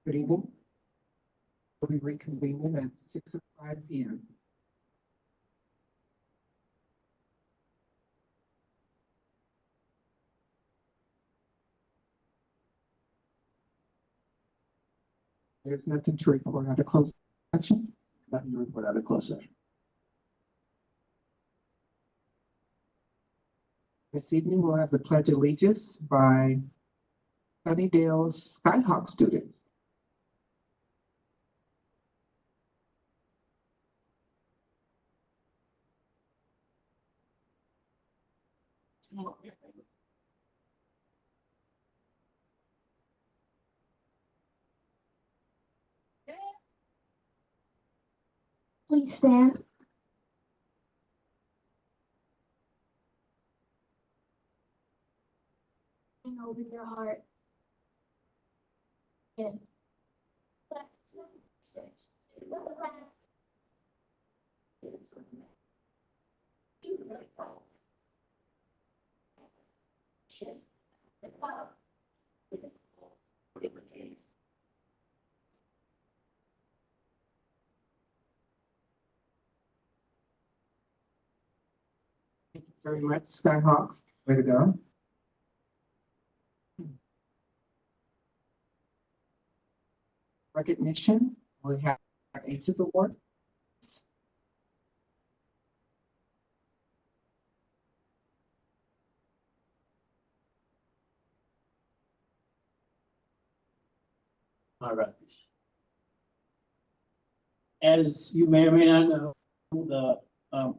Good evening. We'll be reconvening at 6:05 p.m. There's nothing to report out of closed session. Nothing to report out of closed session. This evening, we'll have the Pledge of Allegiance by Sunnydale's Skyhawk students. Please stand. And open your heart. In. Thank you very much, Skyhawks. Way to go. Recognition, we have ACES Award. All right. As you may or may not know, the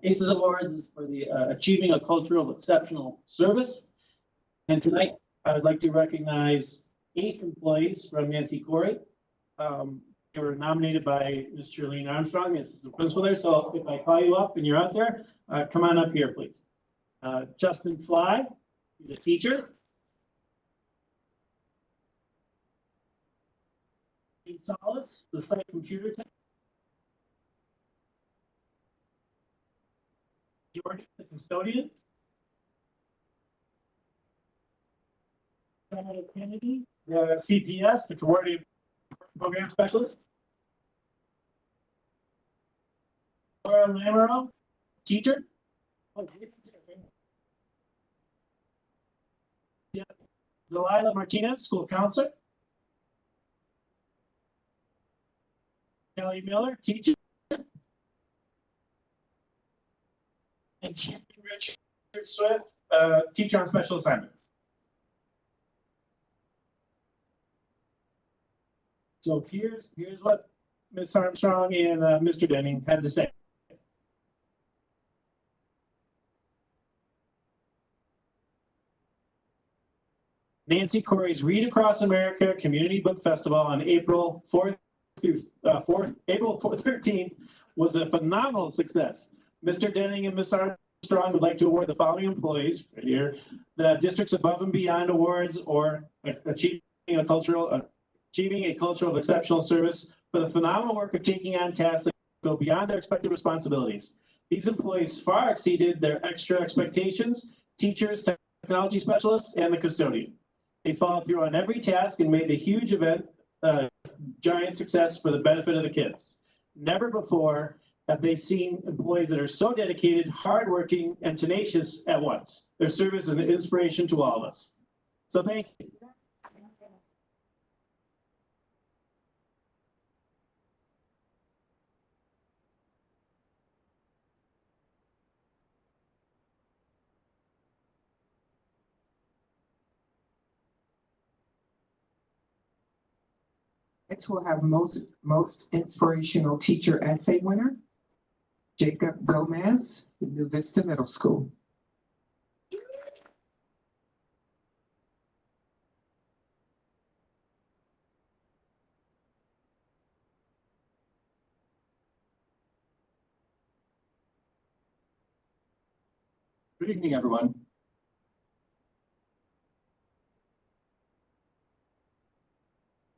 ACES Awards is for the Achieving a Culture of Exceptional Service. And tonight, I would like to recognize 8 employees from Nancy Corey. They were nominated by Ms. Charlene Armstrong, the assistant principal there. So if I call you up and you're out there, come on up here, please. Justin Fly, he's a teacher. Kate Solis, the site computer tech. Jordan, the custodian. Senator Kennedy, the CPS, the coordinating program specialist. Laura Lamero, teacher. Delilah Martinez, school counselor. Kelly Miller, teacher. And Richard Swift, teacher on special assignment. So here's what Ms. Armstrong and Mr. Denning had to say. Nancy Corey's Read Across America Community Book Festival on April 4th through 13th was a phenomenal success. Mr. Denning and Ms. Armstrong would like to award the following employees right here the District's Above and Beyond Awards or Achieving a Culture of Exceptional Service for the phenomenal work of taking on tasks that go beyond their expected responsibilities. These employees far exceeded their extra expectations, teachers, technology specialists, and the custodian. They followed through on every task and made the huge event a giant success for the benefit of the kids. Never before have they seen employees that are so dedicated, hardworking, and tenacious at once. Their service is an inspiration to all of us. So thank you. Next, we'll have most inspirational teacher essay winner, Jacob Gomez, New Vista Middle School. Good evening, everyone.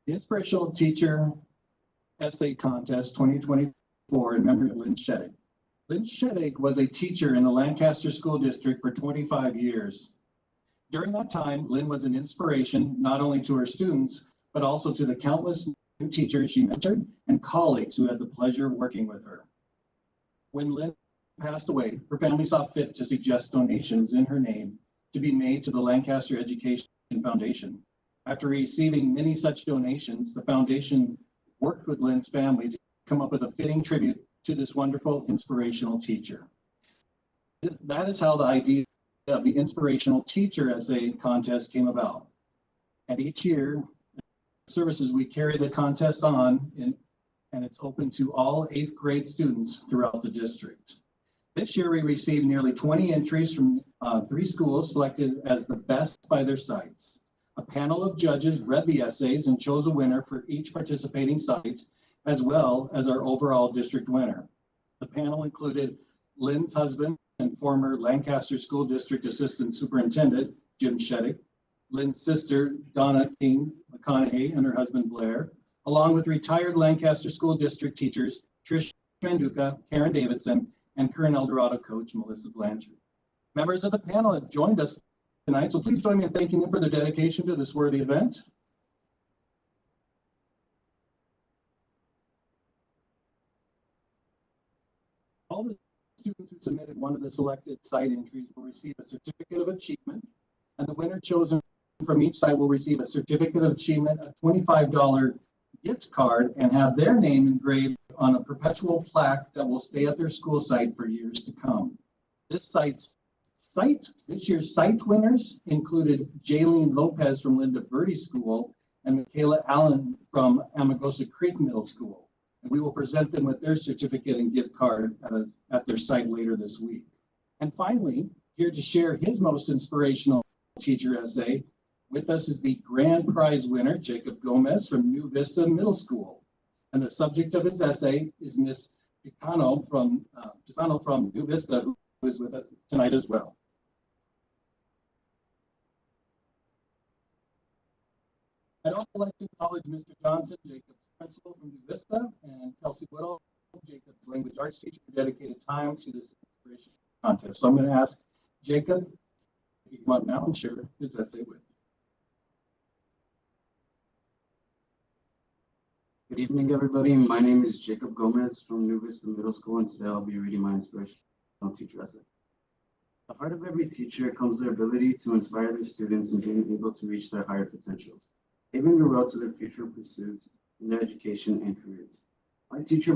The Inspirational Teacher Essay Contest 2024 in memory of Lynn Sheddick. Lynn Sheddick was a teacher in the Lancaster School District for 25 years. During that time, Lynn was an inspiration not only to her students, but also to the countless teachers she mentored and colleagues who had the pleasure of working with her. When Lynn passed away, her family saw fit to suggest donations in her name to be made to the Lancaster Education Foundation. After receiving many such donations, the foundation worked with Lynn's family to come up with a fitting tribute to this wonderful, inspirational teacher. That is how the idea of the Inspirational Teacher Essay Contest came about. And each year, services, we carry the contest on, and it's open to all 8th grade students throughout the district. This year, we received nearly 20 entries from 3 schools selected as the best by their sites. A panel of judges read the essays and chose a winner for each participating site, as well as our overall district winner. The panel included Lynn's husband and former Lancaster School District Assistant Superintendent, Jim Sheddick, Lynn's sister, Donna King McConaughey, and her husband, Blair, along with retired Lancaster School District teachers, Trish Manduka, Karen Davidson, and current Eldorado coach, Melissa Blanchard. Members of the panel have joined us tonight, so please join me in thanking them for their dedication to this worthy event. All the students who submitted one of the selected site entries will receive a certificate of achievement, and the winner chosen from each site will receive a certificate of achievement, a $25 gift card, and have their name engraved on a perpetual plaque that will stay at their school site for years to come. This year's site winners included Jaylene Lopez from Linda Birdie School and Michaela Allen from Amagosa Creek Middle School. And we will present them with their certificate and gift card at their site later this week. And finally, here to share his most inspirational teacher essay with us is the grand prize winner, Jacob Gomez from New Vista Middle School. And the subject of his essay is Miss Pisano from New Vista, who is with us tonight as well. I'd also like to acknowledge Mr. Johnson, Jacob's principal from New Vista, and Kelsey Whittle, Jacob's language arts teacher, who dedicated time to this inspiration contest. So I'm going to ask Jacob if you come up now and share his essay with you. Good evening, everybody. My name is Jacob Gomez from New Vista Middle School, and today I'll be reading my inspirational teacher essay. At the heart of every teacher comes their ability to inspire their students in being able to reach their higher potentials, paving the road to their future pursuits in their education and careers. My teacher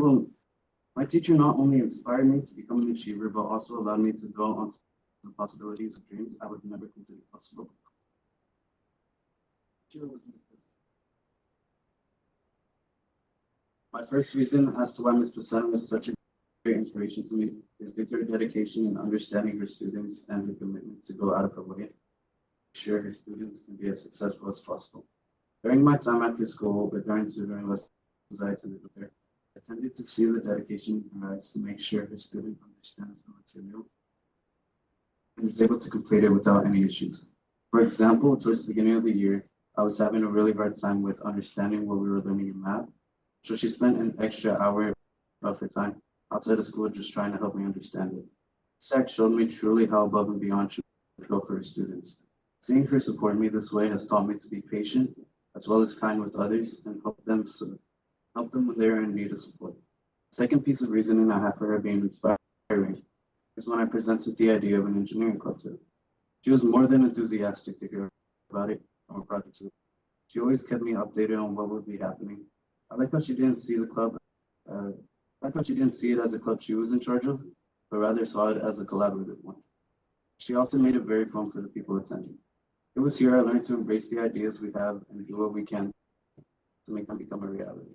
not only inspired me to become an achiever, but also allowed me to dwell on the possibilities of dreams I would never consider possible. My first reason as to why Ms. Pisano was such a great inspiration to me is due to her dedication in understanding her students and her commitment to go out of her way to ensure her students can be as successful as possible. During my time after school, but during tutoring lessons I attended with her, I tended to see the dedication in her eyes to make sure her student understands the material and is able to complete it without any issues. For example, towards the beginning of the year, I was having a really hard time with understanding what we were learning in math. So she spent an extra hour of her time outside of school just trying to help me understand it. This act showed me truly how above and beyond she would go for her students. Seeing her support me this way has taught me to be patient as well as kind with others and help them when they are in need of support. The second piece of reasoning I have for her being inspiring is when I presented the idea of an engineering club to her. She was more than enthusiastic to hear about it from a project. She always kept me updated on what would be happening. I like how she didn't see the club. She didn't see it as a club she was in charge of, but rather saw it as a collaborative one. She often made it very fun for the people attending. It was here I learned to embrace the ideas we have and do what we can to make them become a reality.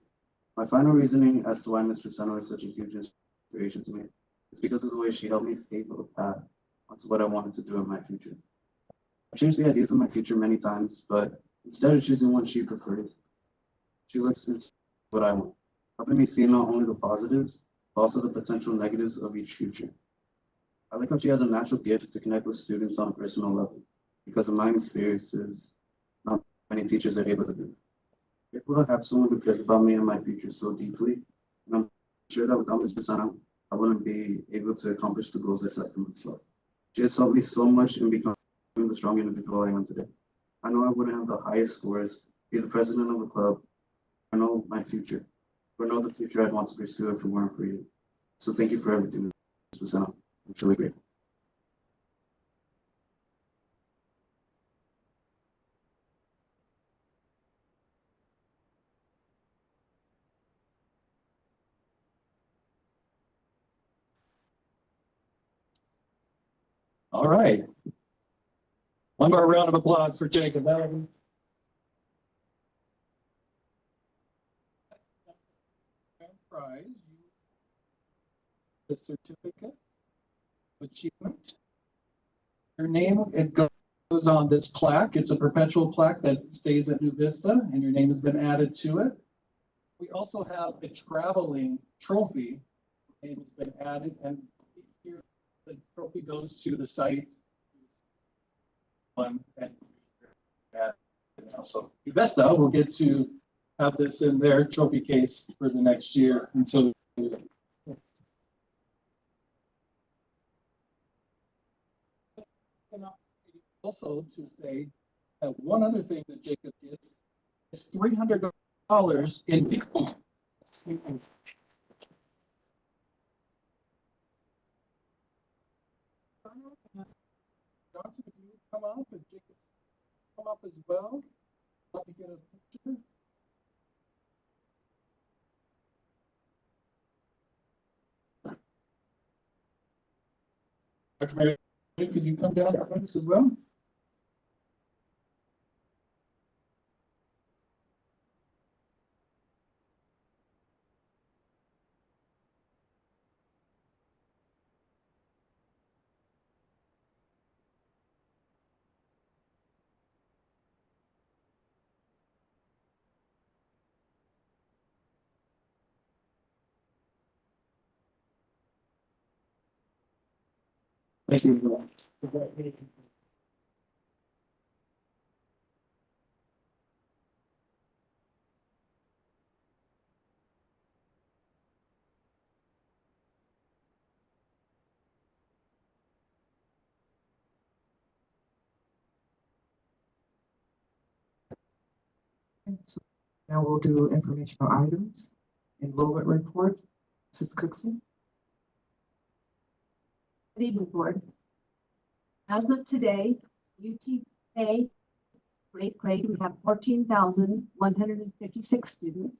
My final reasoning as to why Ms. Pisano is such a huge inspiration to me is because of the way she helped me pave a path onto what I wanted to do in my future. I've changed the ideas of my future many times, but instead of choosing one she prefers, she looks into what I want, helping me see not only the positives, but also the potential negatives of each future. I like how she has a natural gift to connect with students on a personal level, because of my experiences, not many teachers are able to do. I'm grateful to have someone who cares about me and my future so deeply, and I'm sure that without Ms. Pisano, I wouldn't be able to accomplish the goals I set for myself. She has helped me so much in becoming the strong individual I am today. I know I wouldn't have the highest scores, be the president of the club, know my future. For know the future I'd want to pursue it for more and for you. So thank you for everything, Ms. Bassano. I'm truly grateful. All right. One more round of applause for Jacob. Prize, the certificate of achievement. Your name, it goes on this plaque. It's a perpetual plaque that stays at New Vista, and your name has been added to it. We also have a traveling trophy. Your name has been added, and here the trophy goes to the site. And so New Vista will get to have this in their trophy case for the next year until. Also to say that one other thing that Jacob gets is $300 in Bitcoin. Johnson, if you would come up and Jacob come up as well. Let me get a picture. Dr. Mary, could you come down with us as well? Thank you. So now we'll do informational items, enrollment report. Mrs. Cookson. Good evening, Board. As of today, UTA for 8th grade, we have 14,156 students.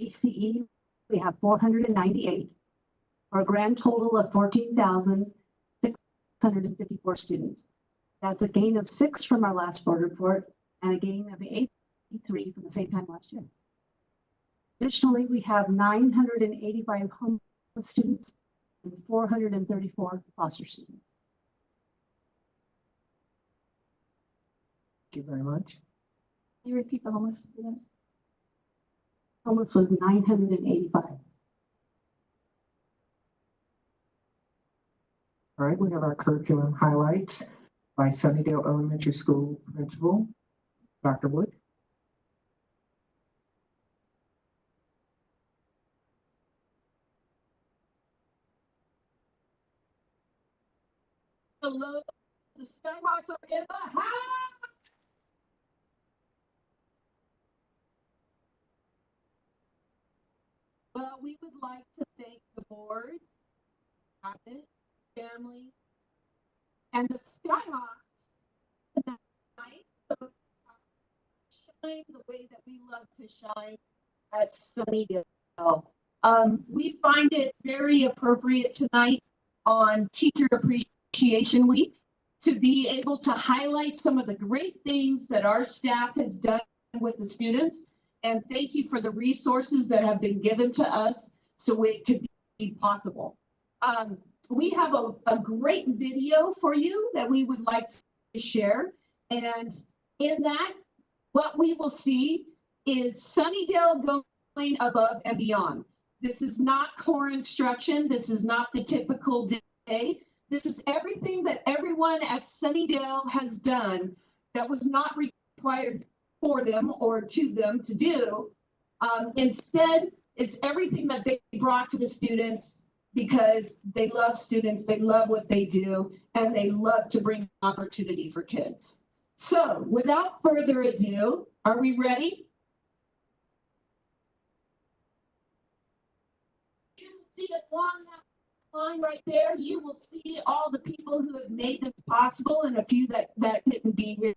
ACE, we have 498, for a grand total of 14,654 students. That's a gain of 6 from our last board report and a gain of 83 from the same time last year. Additionally, we have 985 homeless students and 434 foster students. Thank you very much. Can you repeat the homeless students? Homeless was 985. All right, we have our curriculum highlights by Sunnydale Elementary School Principal, Dr. Wood. Hello, the Skyhawks are in the house. Well, we would like to thank the board, cabinet, family, and the Skyhawks tonight for shine the way that we love to shine at Sunnydale. We find it very appropriate tonight on Teacher Appreciation Week to be able to highlight some of the great things that our staff has done with the students. And thank you for the resources that have been given to us so it could be possible. We have a great video for you that we would like to share. And in that, what we will see is Sunnydale going above and beyond. This is not core instruction. This is not the typical day. This is everything that everyone at Sunnydale has done that was not required for them or to them to do. Instead, it's everything that they brought to the students because they love students, they love what they do, and they love to bring opportunity for kids. So without further ado, are we ready? see it along that line right there. You will see all the people who have made this possible and a few that couldn't be here.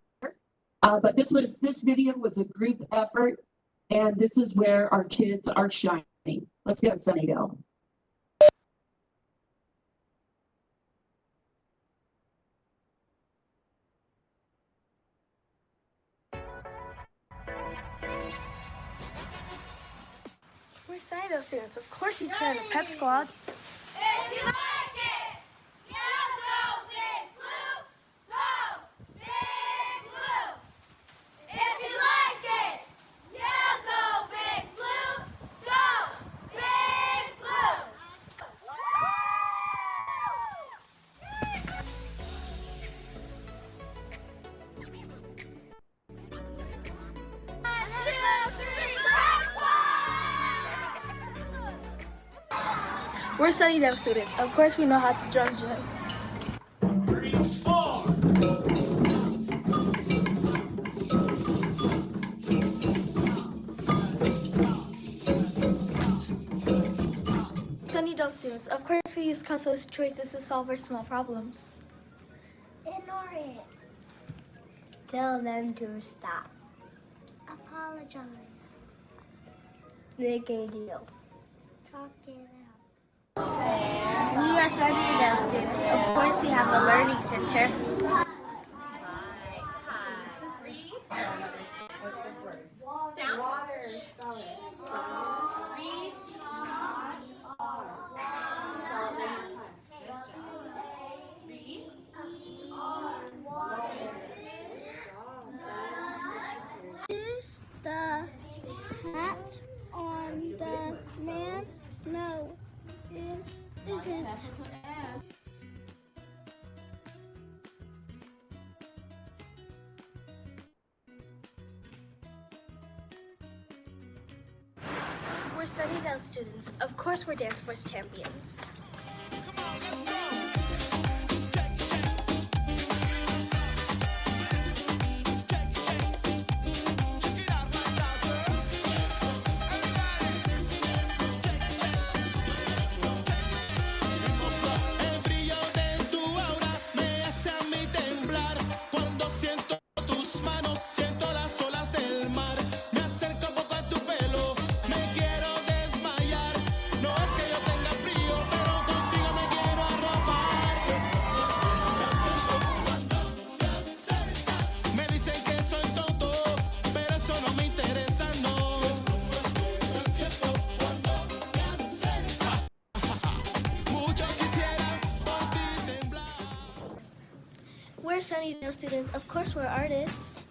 But this video was a group effort, and this is where our kids are shining. Let's go, Sunnydale. We're Sunnydale students. Of course we cheer in the pep squad. If you like it, yell go Big Blue, go Big Blue. If you like it, yell go Big Blue, go Big Blue. One, two, three, We're Sunnydale students. Of course we know how to drum jig. Sunnydale students, of course we use customers' choices to solve our small problems. Ignore it. Tell them to stop. Apologize. Make a deal. Talk it out. We are Sunnydale students. Of course, we have the Learning Center. Is the hat on the man? No. Isn't. We're Sunnydale students. Of course we're Dance Force champions. We're Sunnydale students. Of course we're artists.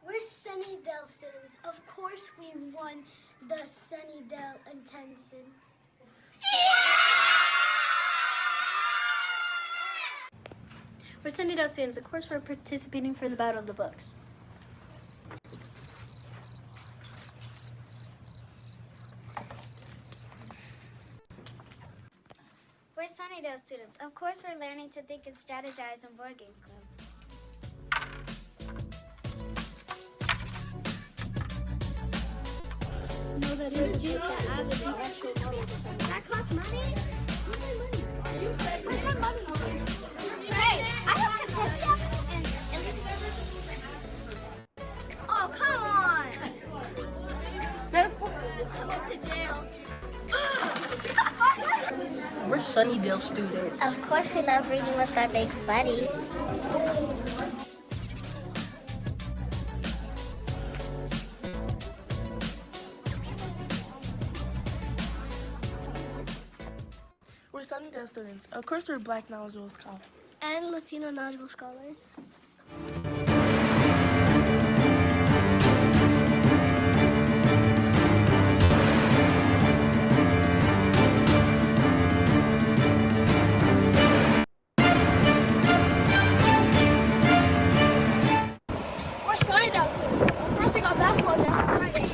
We're Sunnydale students. Of course we won the Sunnydale attendance. We're Sunnydale students. Of course we're participating for the Battle of the Books. We're Sunnydale students. Of course we're learning to think and strategize in board game club. Know that in the future I would be actually That costs money? Where's my money? Hey, I have to pick up Oh, come on! I went to jail. We're Sunnydale students. Of course we love reading with our big buddies. We're Sunnydale students. Of course, we're Black knowledgeable scholars. And Latino knowledgeable scholars. We're Sunnydale students. Of course we got basketball down Friday.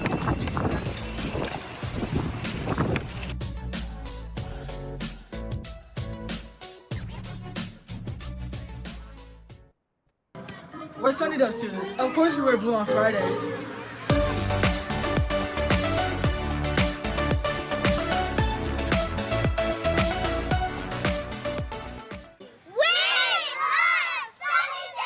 blue on Fridays. We are Sunnydale!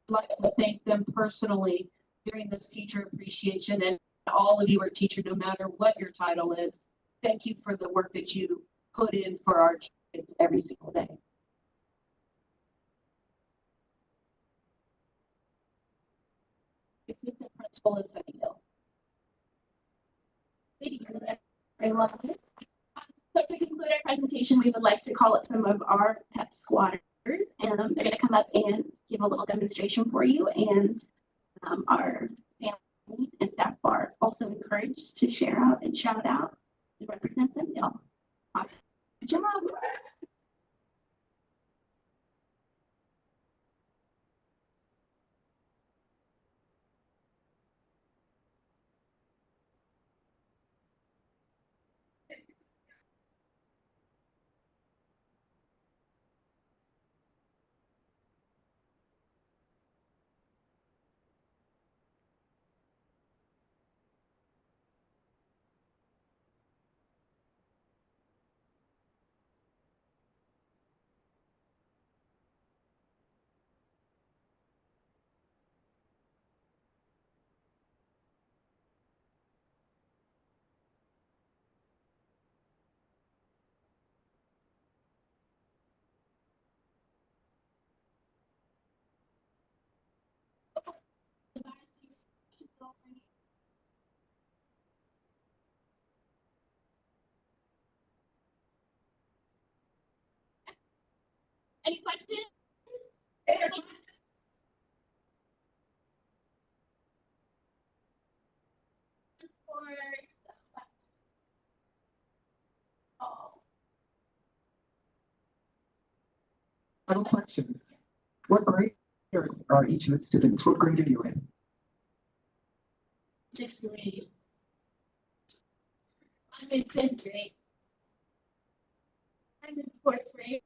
Like to thank them personally during this teacher appreciation, and all of you are teacher, no matter what your title is. Thank you for the work that you put in for our kids every single day. Assistant principal of Sunnydale. Everyone. So to conclude our presentation, we would like to call up some of our PEP squatters, and they're going to come up and give a little demonstration for you. And our families and staff are also encouraged to share out and shout out and represent them. Awesome job. Any questions? I have a question. What grade are each of the students? What grade are you in? Sixth grade. I'm in fifth grade. I'm in fourth grade.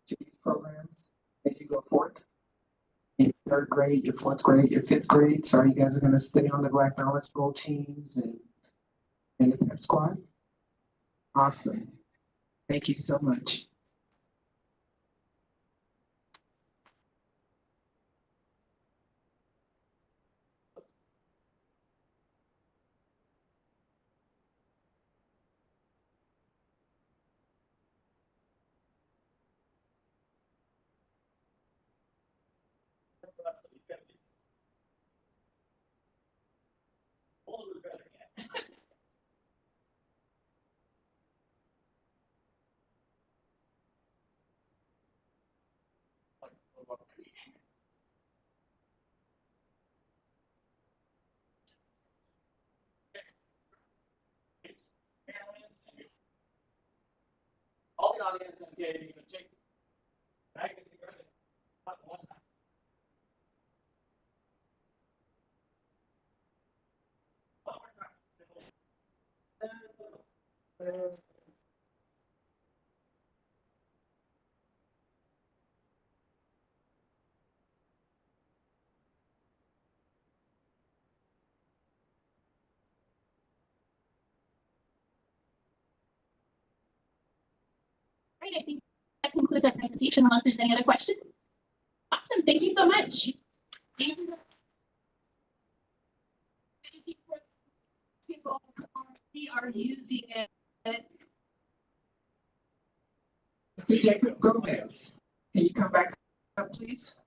To these programs as you go forward? In your third grade, your fourth grade, your fifth grade, so you guys are gonna stay on the Black Knowledge Bowl teams and the pep squad? Awesome. Thank you so much. All the audience, okay, you can take back into your Right, I think that concludes our presentation unless there's any other questions. Awesome, thank you so much. We are using it. Mr. Jacob Gomez, can you come back up, please?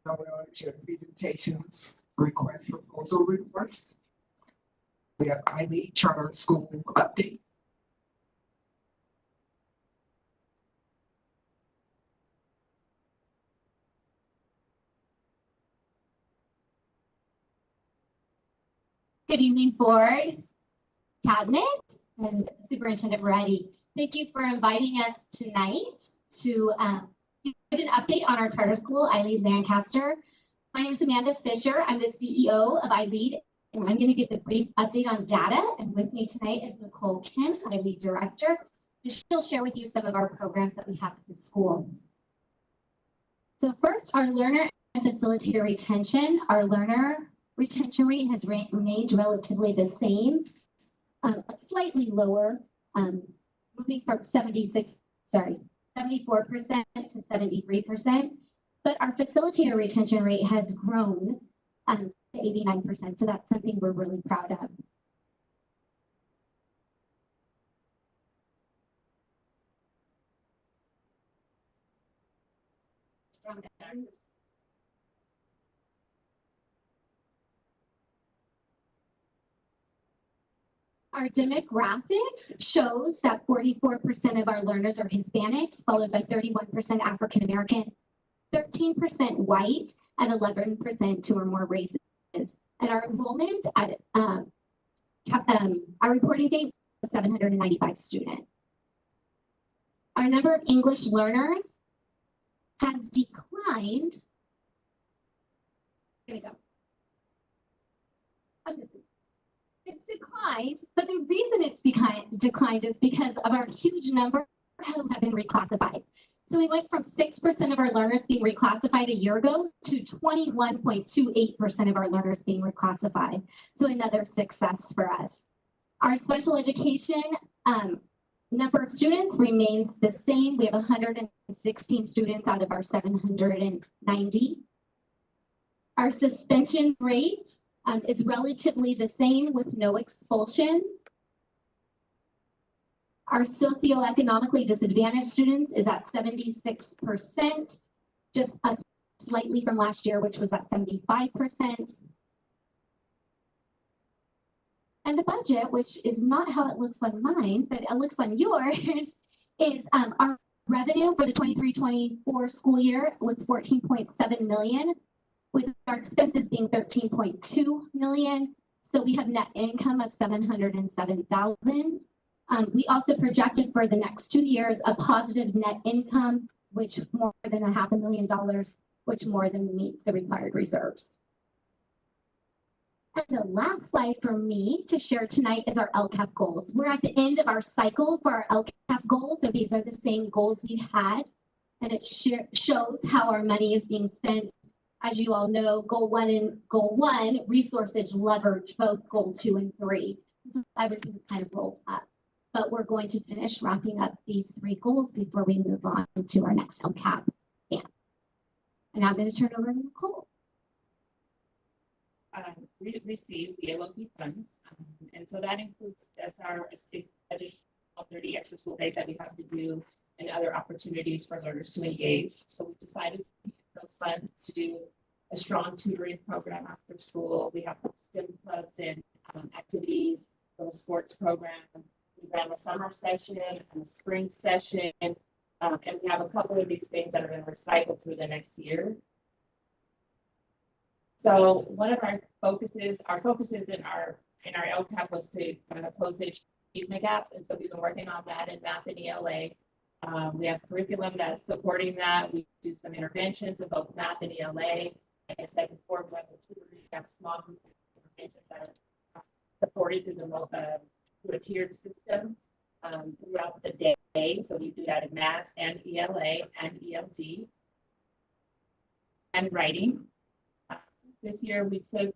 Now we're on to presentations, request proposal reports. We have Ivy Charter School update. Good evening, board, cabinet, and Superintendent Moretti. Thank you for inviting us tonight to give an update on our charter school, iLead Lancaster. My name is Amanda Fisher. I'm the CEO of iLead, and I'm going to give a brief update on data. And with me tonight is Nicole Kent, iLead Director, and she'll share with you some of our programs that we have at the school. So first, our learner and facilitator retention. Our learner retention rate has remained relatively the same, slightly lower, moving from 74% to 73%, but our facilitator retention rate has grown to 89%, so that's something we're really proud of. Our demographics shows that 44% of our learners are Hispanics, followed by 31% African American, 13% white, and 11% two or more races. And our enrollment at our reporting date was 795 students. Our number of English learners has declined. It's It's declined, but the reason it's declined is because of our huge number who have been reclassified. So we went from 6% of our learners being reclassified a year ago to 21.28% of our learners being reclassified. So another success for us. Our special education number of students remains the same. We have 116 students out of our 790. Our suspension rate is relatively the same with no expulsions. Our socioeconomically disadvantaged students is at 76%, just up slightly from last year, which was at 75%. And the budget, which is not how it looks on mine, but it looks on yours, is our revenue for the 23-24 school year was 14.7 million, with our expenses being 13.2 million. So we have net income of 707,000. We also projected for the next 2 years a positive net income, which more than $500,000, which more than meets the required reserves. And the last slide for me to share tonight is our LCAP goals. We're at the end of our cycle for our LCAP goals. So these are the same goals we've had, and it shows how our money is being spent. As you all know, goal one, resources leverage both goal 2 and 3. So everything is kind of rolled up. But we're going to finish wrapping up these 3 goals before we move on to our next LCAP. And I'm going to turn over to Nicole. We received the LOP funds, and so that includes, that's our additional 30 extra school days that we have to do and other opportunities for learners to engage. So we decided to use those funds to do a strong tutoring program after school. We have STEM clubs and activities, little sports program. We ran a summer session and a spring session, and we have a couple of these things that are going to recycle through the next year. So one of our focuses in our LCAP was to close the achievement gaps, and so we've been working on that in math and ELA. We have curriculum that's supporting that. We do some interventions in both math and ELA. Like I said before, we have small group interventions that are supported through a tiered system throughout the day. So we do that in math and ELA and ELD and writing. This year we take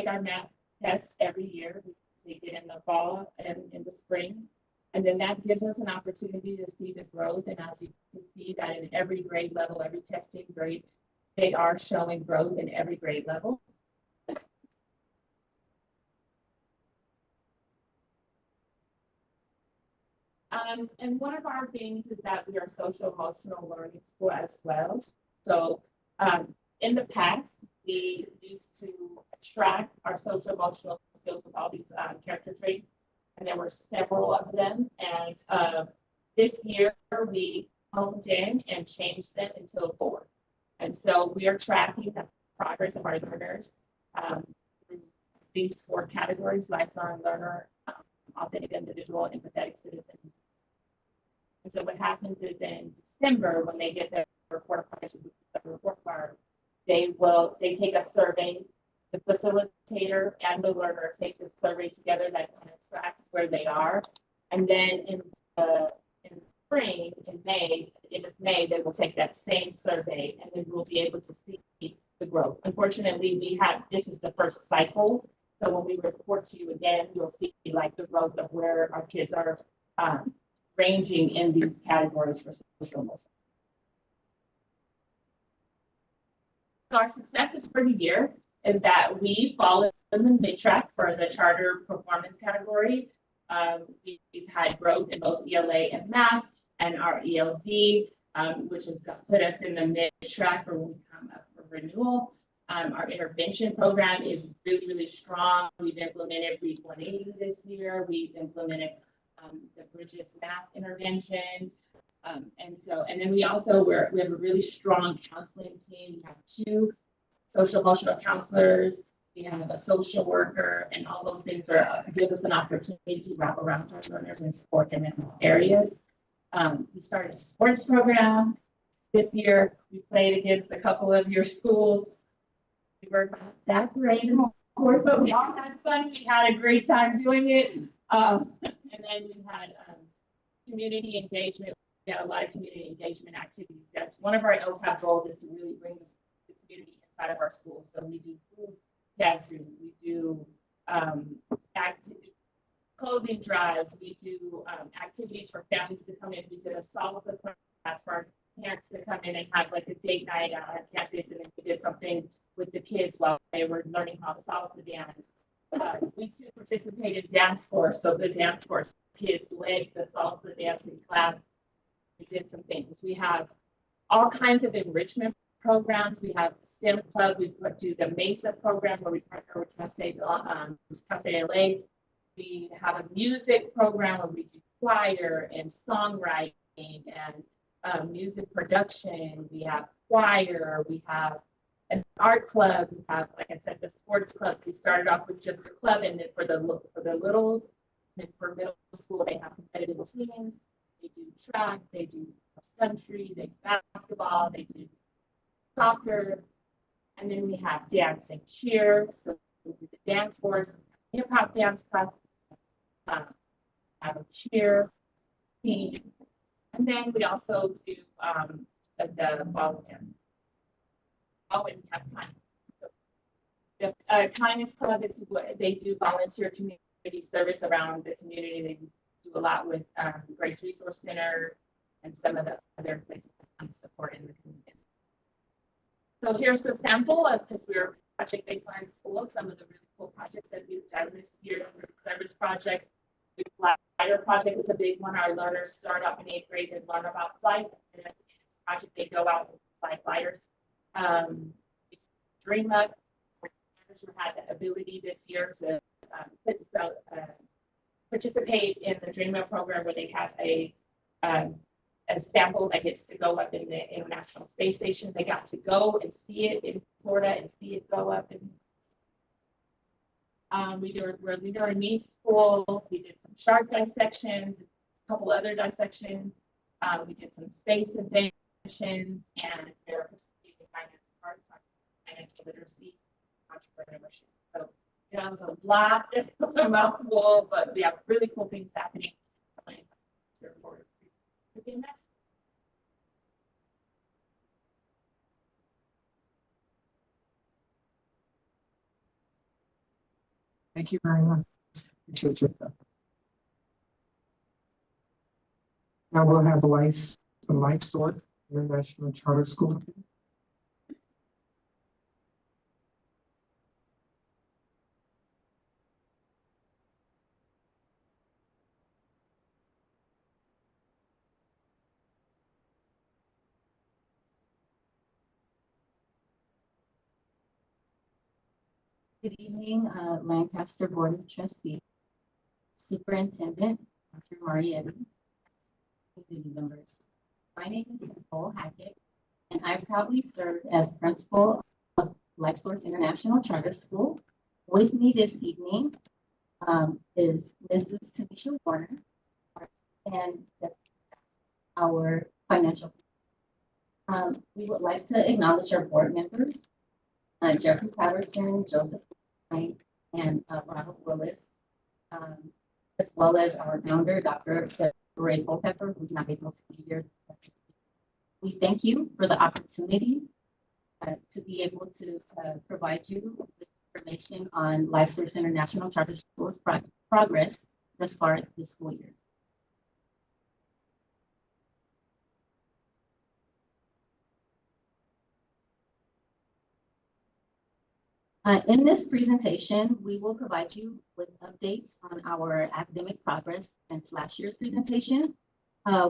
our math tests every year. We take it in the fall and in the spring. And then that gives us an opportunity to see the growth. And as you can see that in every grade level, every testing grade, they are showing growth in every grade level. And one of our things is that we are social emotional learning school as well. So In the past, we used to track our social emotional skills with all these character traits, and there were several of them. And this year, we honed in and changed them into 4. And so we are tracking the progress of our learners through these 4 categories: lifelong learner, authentic individual, empathetic citizen. And so what happens is in December, when they get their report card, they take a survey. The facilitator and the learner take the survey together that kind of tracks where they are. And then in spring, in May, at the end of May, they will take that same survey, and then we'll be able to see the growth. Unfortunately, this is the first cycle. So when we report to you again, you'll see like the growth of where our kids are ranging in these categories for social emotional. So our successes for the year is that we followed in the mid-track for the charter performance category. We've had growth in both ELA and math, and our ELD, which has put us in the mid-track for when we come up for renewal. Our intervention program is really, really strong. We've implemented Read 180 this year. We've implemented the Bridges math intervention. And then we have a really strong counseling team. We have 2 social emotional counselors. We have a social worker, and all those things give us an opportunity to wrap around our learners and support them in all areas. We started a sports program this year. We played against a couple of your schools. We were not that great in sport, but we all had fun. We had a great time doing it. And then we had community engagement. We had a lot of community engagement activities. That's one of our OPAB goals, is to really bring the community inside of our schools. So we do food gatherings, we do clothing drives, we do activities for families to come in. We did a solve the class for our parents to come in and have like a date night on our campus, and then we did something with the kids while they were learning how to solve the dance. We too participated in dance course, so the dance course kids led the salsa dancing class. We did some things. We have all kinds of enrichment programs. We have STEM Club. We do the MESA program where we partner with Casse LA. We have a music program where we do choir and songwriting and music production. We have choir. We have an art club. We have, like I said, the sports club. We started off with just a club, and then for the littles, and for middle school, they have competitive teams. They do track, they do cross country, they do basketball, they do soccer, and then we have dance and cheer. So we do the dance course, hip hop dance class, have a cheer team, and then we also do the volunteer. Oh, and we have kindness. The kindness club is what they do, volunteer community service around the community. They do a lot with Grace Resource Center and some of the other places that support in the community. So here's a sample of, because we're project-based learning school, some of the really cool projects that we've done this year. The service project, the glider project is a big one. Our learners start up in 8th grade and learn about flight, and at the end of the project they go out and fly gliders. Dream Up had the ability this year to participate in the Dream Up program, where they have a sample that gets to go up in the International Space Station. They got to go and see it in Florida and see it go up. And we're a leader in me school. We did some shark dissections, a couple other dissections. We did some space inventions, and they're participating in financial literacy, entrepreneurship. So it was a lot. It was a mouthful, but we have really cool things happening. Thank you very much. Appreciate your stuff. Now we'll have Mike Sword, International Charter School. Good evening, Lancaster Board of Trustees, Superintendent, Dr. Marietti, community members. My name is Nicole Hackett, and I proudly serve as principal of LifeSource International Charter School. With me this evening is Mrs. Tanisha Warner and our financial. We would like to acknowledge our board members, Jeffrey Patterson, Joseph Knight, and Ronald Willis, as well as our founder, Dr. Ray Culpepper, who's not able to be here. We thank you for the opportunity to be able to provide you with information on LifeSource International Charter Schools progress thus far this school year. In this presentation, we will provide you with updates on our academic progress since last year's presentation.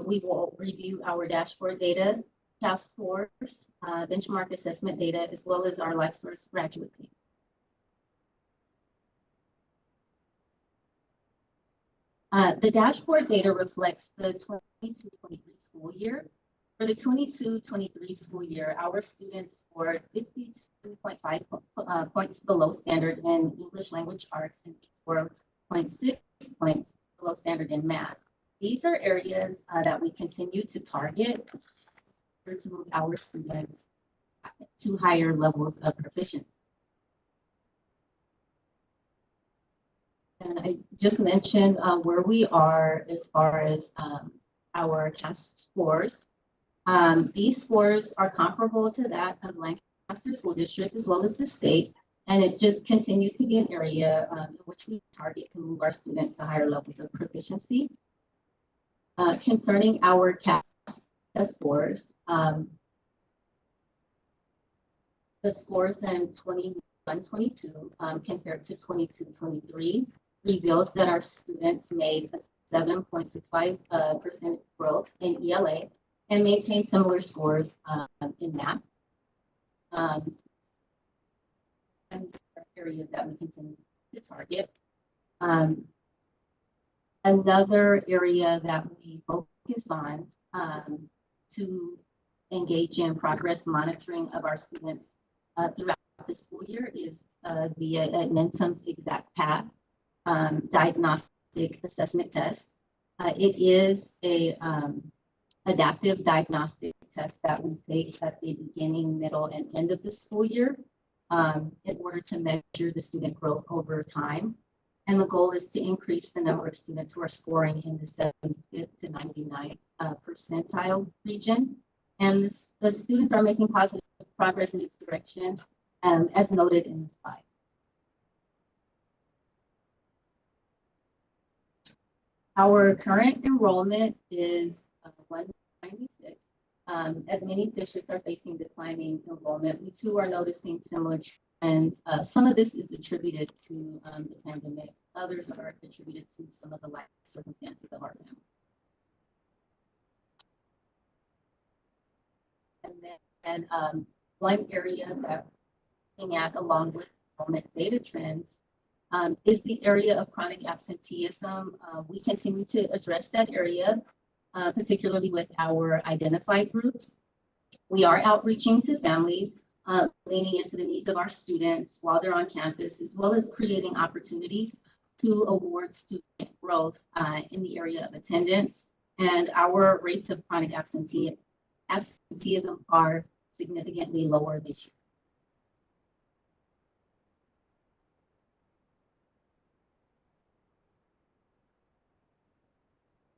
We will review our dashboard data, task force, benchmark assessment data, as well as our LifeSource graduate team. The dashboard data reflects the 22-23 school year. For the 22-23 school year, our students scored 52.5 points below standard in English language arts and 4.6 points below standard in math. These are areas that we continue to target to move our students to higher levels of proficiency. And I just mentioned where we are as far as our CAS scores. These scores are comparable to that of Lancaster School District as well as the state, and it just continues to be an area in which we target to move our students to higher levels of proficiency. Concerning our CAS scores, the scores in 21-22 compared to 22-23 reveals that our students made a 7.65% growth in ELA and maintained similar scores in math. And areas that we continue to target. Another area that we focus on to engage in progress monitoring of our students throughout the school year is via Admentum's Exact Path diagnostic assessment test. It is a adaptive diagnostic test that we take at the beginning, middle, and end of the school year in order to measure the student growth over time. And the goal is to increase the number of students who are scoring in the 75th to 99th percentile region. And the students are making positive progress in this direction, as noted in the slide. Our current enrollment is 196. As many districts are facing declining enrollment, we too are noticing similar trends. Some of this is attributed to the pandemic. Others are attributed to some of the life circumstances of our family. And then one area that we're looking at along with enrollment data trends is the area of chronic absenteeism. We continue to address that area, particularly with our identified groups. We are outreaching to families, leaning into the needs of our students while they're on campus, as well as creating opportunities to award student growth in the area of attendance. And our rates of chronic absenteeism are significantly lower this year.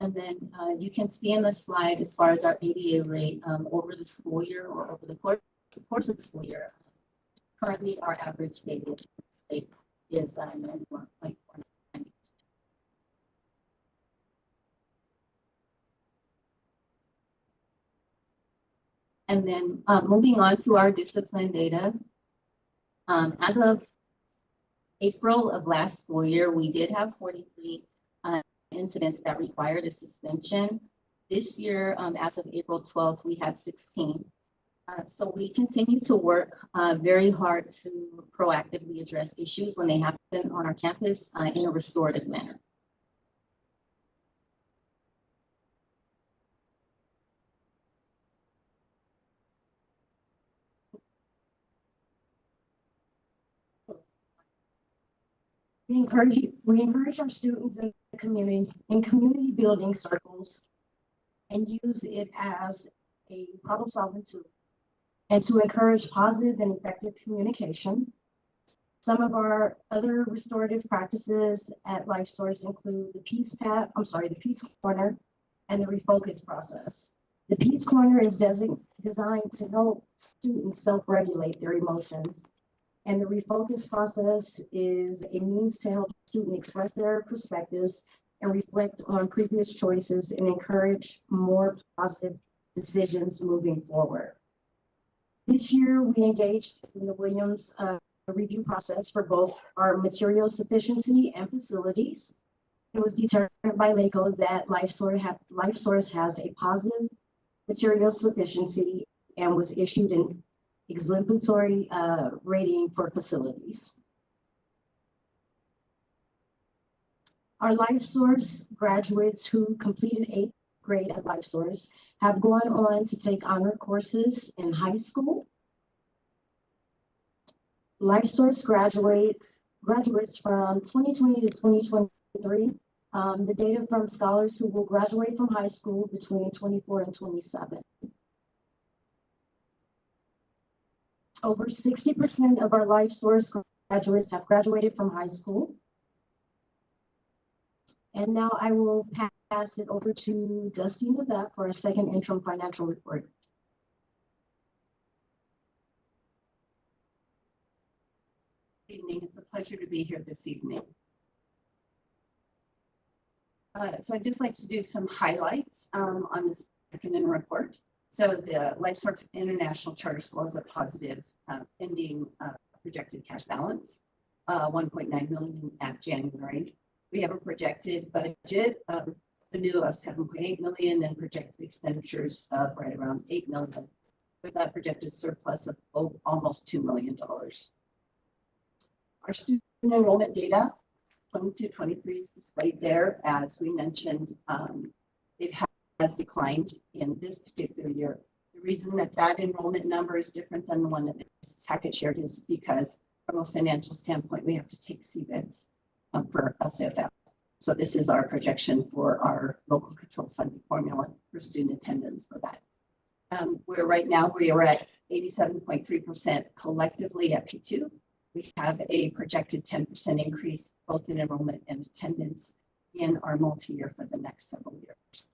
And then you can see in the slide as far as our ADA rate over the school year or over the course of the school year. Currently, our average ADA rate is 91.49%. And then moving on to our discipline data. As of April of last school year, we did have 43 incidents that required a suspension. This year, as of April 12th, we had 16. So we continue to work very hard to proactively address issues when they happen on our campus in a restorative manner. We encourage our students in community building circles and use it as a problem solving tool and to encourage positive and effective communication. Some of our other restorative practices at LifeSource include the Peace Corner and the refocus process. The Peace Corner is designed to help students self-regulate their emotions. And the refocus process is a means to help students express their perspectives and reflect on previous choices and encourage more positive decisions moving forward. This year, we engaged in the Williams review process for both our material sufficiency and facilities. It was determined by LACO that LifeSource has a positive material sufficiency and was issued an exemplary rating for facilities. Our LifeSource graduates who completed 8th grade at LifeSource have gone on to take honor courses in high school. LifeSource graduates from 2020 to 2023. The data from scholars who will graduate from high school between 24 and 27. Over 60% of our LifeSource graduates have graduated from high school. And now I will pass it over to Dusty Nevette for a second interim financial report. Good evening. It's a pleasure to be here this evening. So I'd just like to do some highlights on this second interim report. So the LifeSource International Charter School has a positive ending projected cash balance, 1.9 million at January. We have a projected budget of revenue of 7.8 million and projected expenditures of right around 8 million, with that projected surplus of almost $2 million. Our student enrollment data, 22-23 is displayed there. As we mentioned, it has declined in this particular year. The reason that enrollment number is different than the one that Mrs. Hackett shared is because from a financial standpoint, we have to take CVIDs for SFF. So this is our projection for our local control funding formula for student attendance for that. We are at 87.3% collectively at P2. We have a projected 10% increase both in enrollment and attendance in our multi-year for the next several years.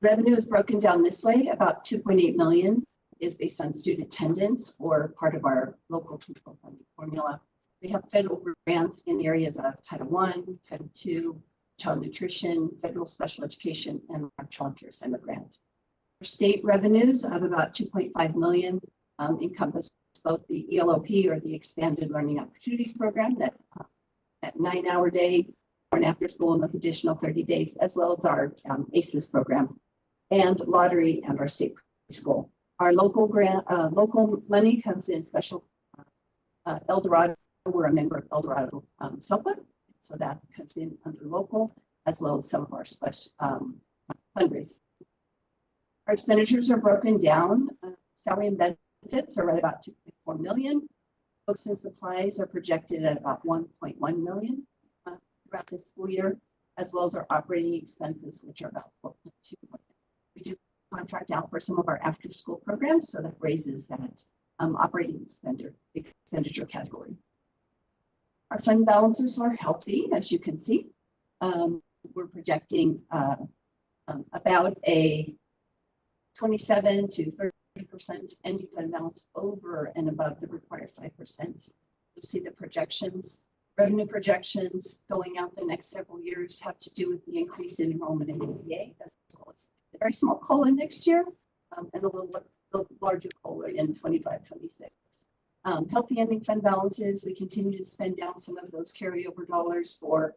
Revenue is broken down this way. About 2.8 million is based on student attendance or part of our local control funding formula. We have federal grants in areas of Title I, Title II, child nutrition, federal special education, and our child care center grant. Our state revenues of about 2.5 million encompass both the ELOP or the Expanded Learning Opportunities Program that 9-hour day or an after school and with additional 30 days, as well as our ACES program and lottery and our state preschool. Our local grant, local money comes in special El Dorado. We're a member of El Dorado SELPA, so that comes in under local, as well as some of our special fundraising. Our expenditures are broken down. Salary and benefits are at about 2.4 million. Books and supplies are projected at about 1.1 million throughout the school year, as well as our operating expenses, which are about 4.2 million. We do contract out for some of our after-school programs, so that raises that operating expenditure category. Our fund balances are healthy, as you can see. We're projecting about a 27 to 30% ending fund balance over and above the required 5%. You'll see the projections, revenue projections going out the next several years have to do with the increase in enrollment in ABA, as well as a very small COLA next year and a little larger COLA in 25-26. Healthy ending fund balances, we continue to spend down some of those carryover dollars for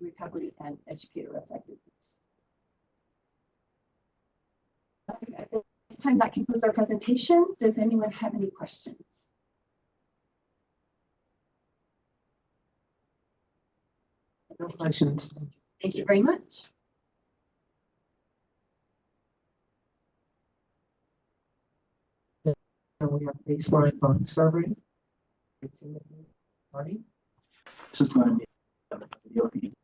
recovery and educator effectiveness. At time, that concludes our presentation. Does anyone have any questions? No questions. Thank you very much. And we have baseline voting survey. Marty? This is going to be a video feed.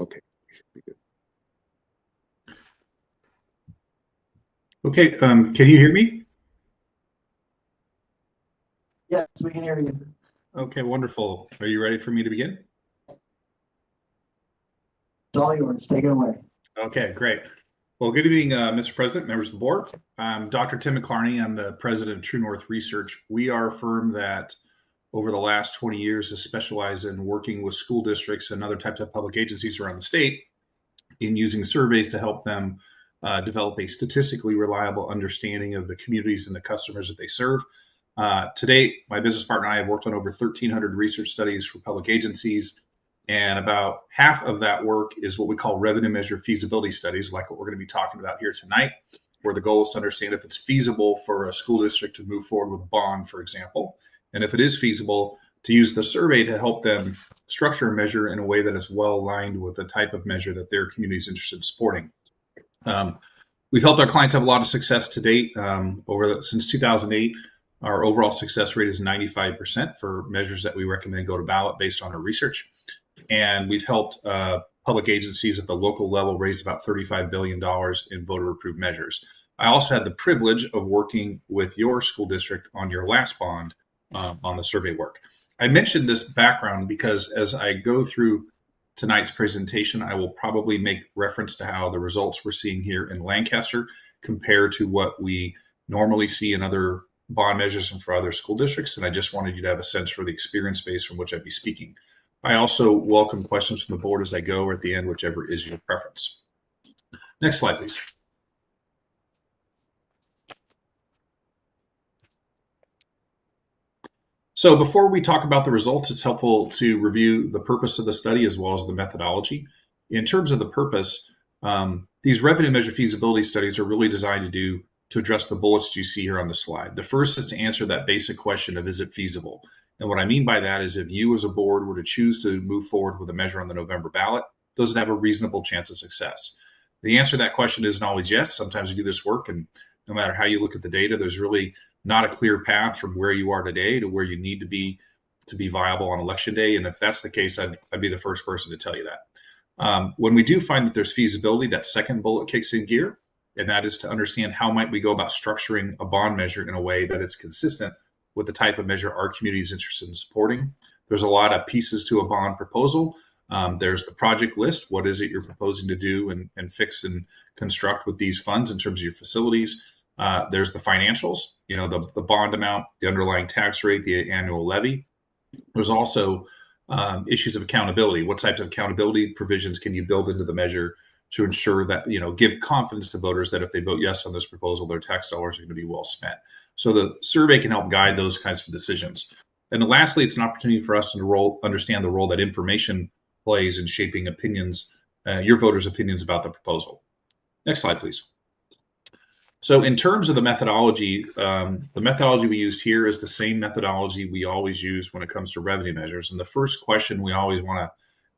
Okay, should be good. Okay, can you hear me? Yes, we can hear you. Okay, wonderful. Are you ready for me to begin? It's all yours. Take it away. Okay, great. Well, good evening, Mr. President, members of the board. I'm Dr. Tim McClarney. I'm the president of True North Research. We are a firm that over the last 20 years has specialized in working with school districts and other types of public agencies around the state in using surveys to help them develop a statistically reliable understanding of the communities and the customers that they serve. To date, my business partner and I have worked on over 1,300 research studies for public agencies, and about half of that work is what we call revenue measure feasibility studies, like what we're going to be talking about here tonight, where the goal is to understand if it's feasible for a school district to move forward with a bond, for example, and if it is feasible, to use the survey to help them structure a measure in a way that is well aligned with the type of measure that their community is interested in supporting. We've helped our clients have a lot of success to date. Since 2008, our overall success rate is 95% for measures that we recommend go to ballot based on our research. And we've helped public agencies at the local level raise about $35 billion in voter-approved measures. I also had the privilege of working with your school district on your last bond on the survey work. I mentioned this background because as I go through tonight's presentation, I will probably make reference to how the results we're seeing here in Lancaster compare to what we normally see in other bond measures and for other school districts. And I just wanted you to have a sense for the experience base from which I'd be speaking. I also welcome questions from the board as I go, or at the end, whichever is your preference. Next slide, please. So before we talk about the results, it's helpful to review the purpose of the study as well as the methodology. In terms of the purpose, these revenue measure feasibility studies are really designed to address the bullets that you see here on the slide. The first is to answer that basic question of, is it feasible? And what I mean by that is if you as a board were to choose to move forward with a measure on the November ballot, does it have a reasonable chance of success? The answer to that question isn't always yes. Sometimes you do this work and no matter how you look at the data, there's really not a clear path from where you are today to where you need to be viable on election day. And if that's the case, I'd be the first person to tell you that. When we do find that there's feasibility, that second bullet kicks in gear, and that is to understand how might we go about structuring a bond measure in a way that it's consistent with the type of measure our community is interested in supporting. There's a lot of pieces to a bond proposal. There's the project list. What is it you're proposing to do and fix and construct with these funds in terms of your facilities? There's the financials, the bond amount, the underlying tax rate, the annual levy. There's also issues of accountability. What types of accountability provisions can you build into the measure to ensure that, give confidence to voters that if they vote yes on this proposal, their tax dollars are going to be well spent. So the survey can help guide those kinds of decisions. And lastly, it's an opportunity for us to understand the role that information plays in shaping opinions, your voters' opinions about the proposal. Next slide, please. So in terms of the methodology we used here is the same methodology we always use when it comes to revenue measures. And the first question we always want to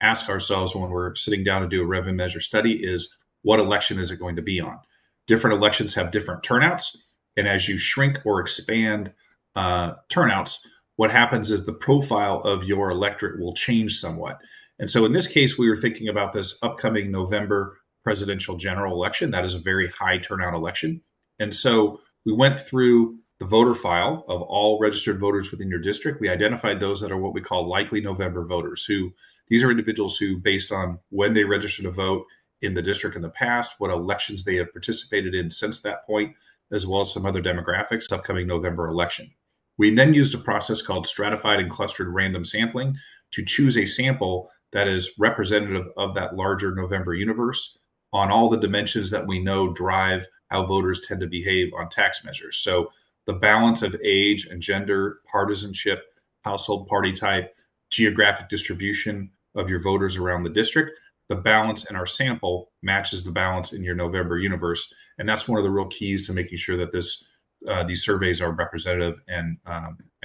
ask ourselves when we're sitting down to do a revenue measure study is, what election is it going to be on? Different elections have different turnouts. And as you shrink or expand turnouts, what happens is the profile of your electorate will change somewhat. And so in this case, we were thinking about this upcoming November presidential general election. That is a very high turnout election. And so we went through the voter file of all registered voters within your district. We identified those that are what we call likely November voters, who these are individuals who, based on when they registered to vote in the district in the past, what elections they have participated in since that point, as well as some other demographics, upcoming November election. We then used a process called stratified and clustered random sampling to choose a sample that is representative of that larger November universe on all the dimensions that we know drive how voters tend to behave on tax measures. So the balance of age and gender, partisanship, household party type, geographic distribution of your voters around the district, the balance in our sample matches the balance in your November universe. And that's one of the real keys to making sure that these surveys are representative and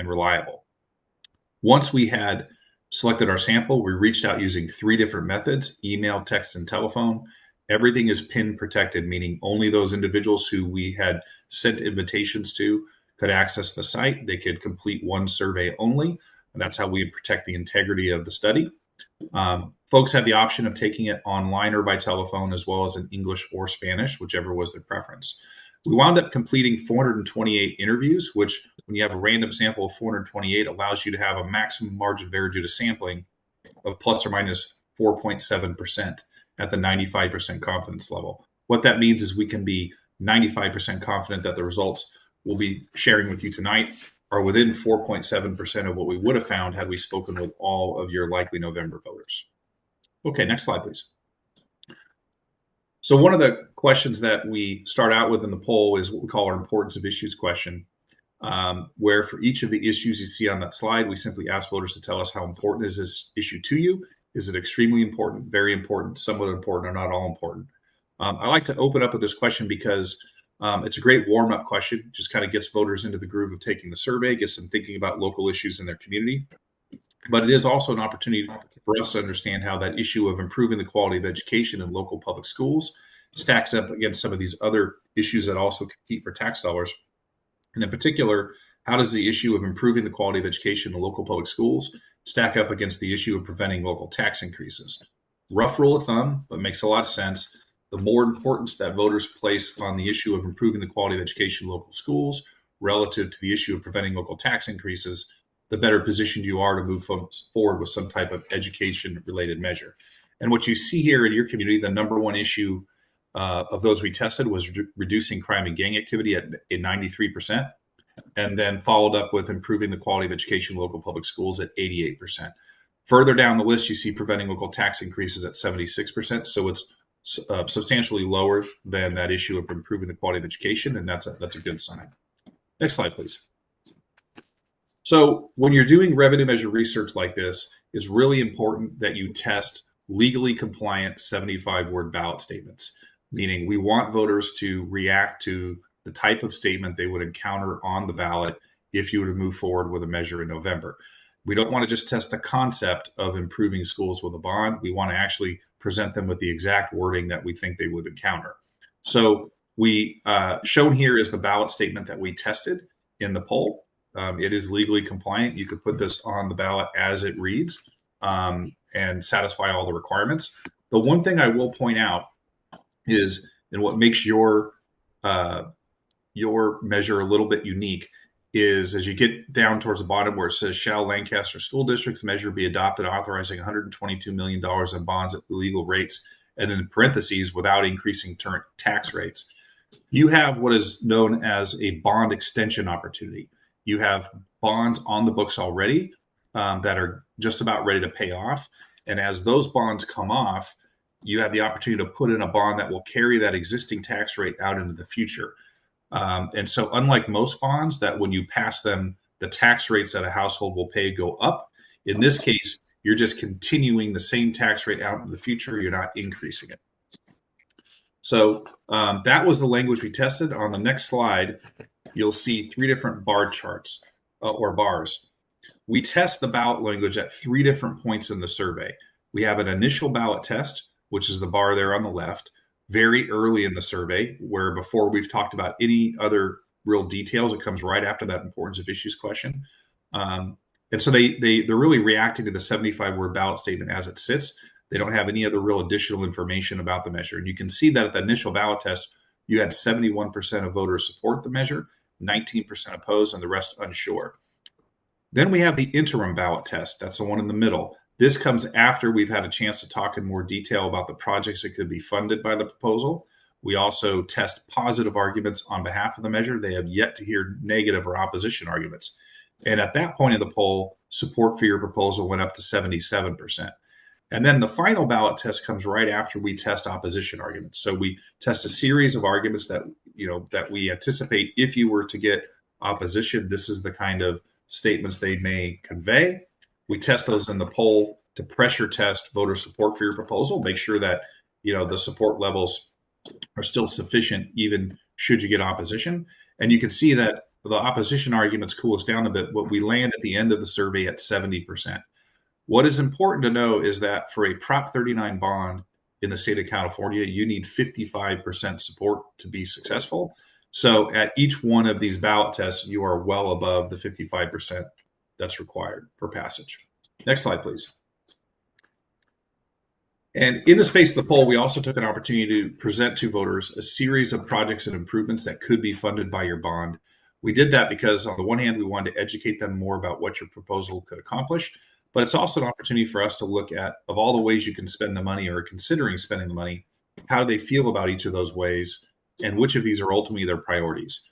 reliable. Once we had selected our sample, we reached out using 3 different methods: email, text, and telephone. Everything is PIN protected, meaning only those individuals who we had sent invitations to could access the site. They could complete one survey only. And that's how we protect the integrity of the study. Folks had the option of taking it online or by telephone, as well as in English or Spanish, whichever was their preference. We wound up completing 428 interviews, which, when you have a random sample of 428, allows you to have a maximum margin of error due to sampling of plus or minus 4.7% at the 95% confidence level. What that means is we can be 95% confident that the results we'll be sharing with you tonight are within 4.7% of what we would have found had we spoken with all of your likely November voters. Okay, next slide, please. So one of the questions that we start out with in the poll is what we call our importance of issues question, where for each of the issues you see on that slide, we simply ask voters to tell us how important is this issue to you. Is it extremely important, very important, somewhat important, or not all important? I like to open up with this question because it's a great warm-up question. Just kind of gets voters into the groove of taking the survey, gets them thinking about local issues in their community. But it is also an opportunity for us to understand how that issue of improving the quality of education in local public schools stacks up against some of these other issues that also compete for tax dollars. And in particular, how does the issue of improving the quality of education in local public schools stack up against the issue of preventing local tax increases? Rough rule of thumb, but makes a lot of sense. The more importance that voters place on the issue of improving the quality of education in local schools relative to the issue of preventing local tax increases, the better positioned you are to move forward with some type of education-related measure. And what you see here in your community, the number one issue of those we tested was reducing crime and gang activity at 93%, and then followed up with improving the quality of education in local public schools at 88%. Further down the list, you see preventing local tax increases at 76%. So it's substantially lower than that issue of improving the quality of education, and that's a good sign. Next slide, please. So when you're doing revenue measure research like this, it's really important that you test legally compliant 75-word ballot statements, meaning we want voters to react to the type of statement they would encounter on the ballot if you were to move forward with a measure in November. We don't want to just test the concept of improving schools with a bond. We want to actually present them with the exact wording that we think they would encounter. So we shown here is the ballot statement that we tested in the poll. It is legally compliant. You could put this on the ballot as it reads and satisfy all the requirements. The one thing I will point out is, and what makes your measure a little bit unique, is as you get down towards the bottom where it says, shall Lancaster School District's measure be adopted authorizing $122 million in bonds at legal rates, and in parentheses, without increasing tax rates. You have what is known as a bond extension opportunity. You have bonds on the books already that are just about ready to pay off. And as those bonds come off, you have the opportunity to put in a bond that will carry that existing tax rate out into the future. And so unlike most bonds that when you pass them, the tax rates that a household will pay go up, in this case, you're just continuing the same tax rate out in the future. You're not increasing it. So that was the language we tested. On the next slide, you'll see 3 different bar charts or bars. We test the ballot language at 3 different points in the survey. We have an initial ballot test, which is the bar there on the left, very early in the survey, where before we've talked about any other real details, it comes right after that importance of issues question. And so they're really reacting to the 75-word ballot statement as it sits. They don't have any other real additional information about the measure. And you can see that at the initial ballot test, you had 71% of voters support the measure 19% opposed, and the rest unsure. Then we have the interim ballot test. That's the one in the middle. This comes after we've had a chance to talk in more detail about the projects that could be funded by the proposal. We also test positive arguments on behalf of the measure. They have yet to hear negative or opposition arguments. And at that point in the poll, support for your proposal went up to 77%. And then the final ballot test comes right after we test opposition arguments. So we test a series of arguments that, that we anticipate if you were to get opposition, this is the kind of statements they may convey. We test those in the poll to pressure test voter support for your proposal, make sure that, the support levels are still sufficient even should you get opposition. And you can see that the opposition arguments cool us down a bit, but we land at the end of the survey at 70%. What is important to know is that for a Prop 39 bond in the state of California, you need 55% support to be successful. So at each one of these ballot tests, you are well above the 55% that's required for passage. Next slide, please. And in the space of the poll, we also took an opportunity to present to voters a series of projects and improvements that could be funded by your bond. We did that because on the one hand, we wanted to educate them more about what your proposal could accomplish, but it's also an opportunity for us to look at, of all the ways you can spend the money or considering spending the money, how they feel about each of those ways and which of these are ultimately their priorities.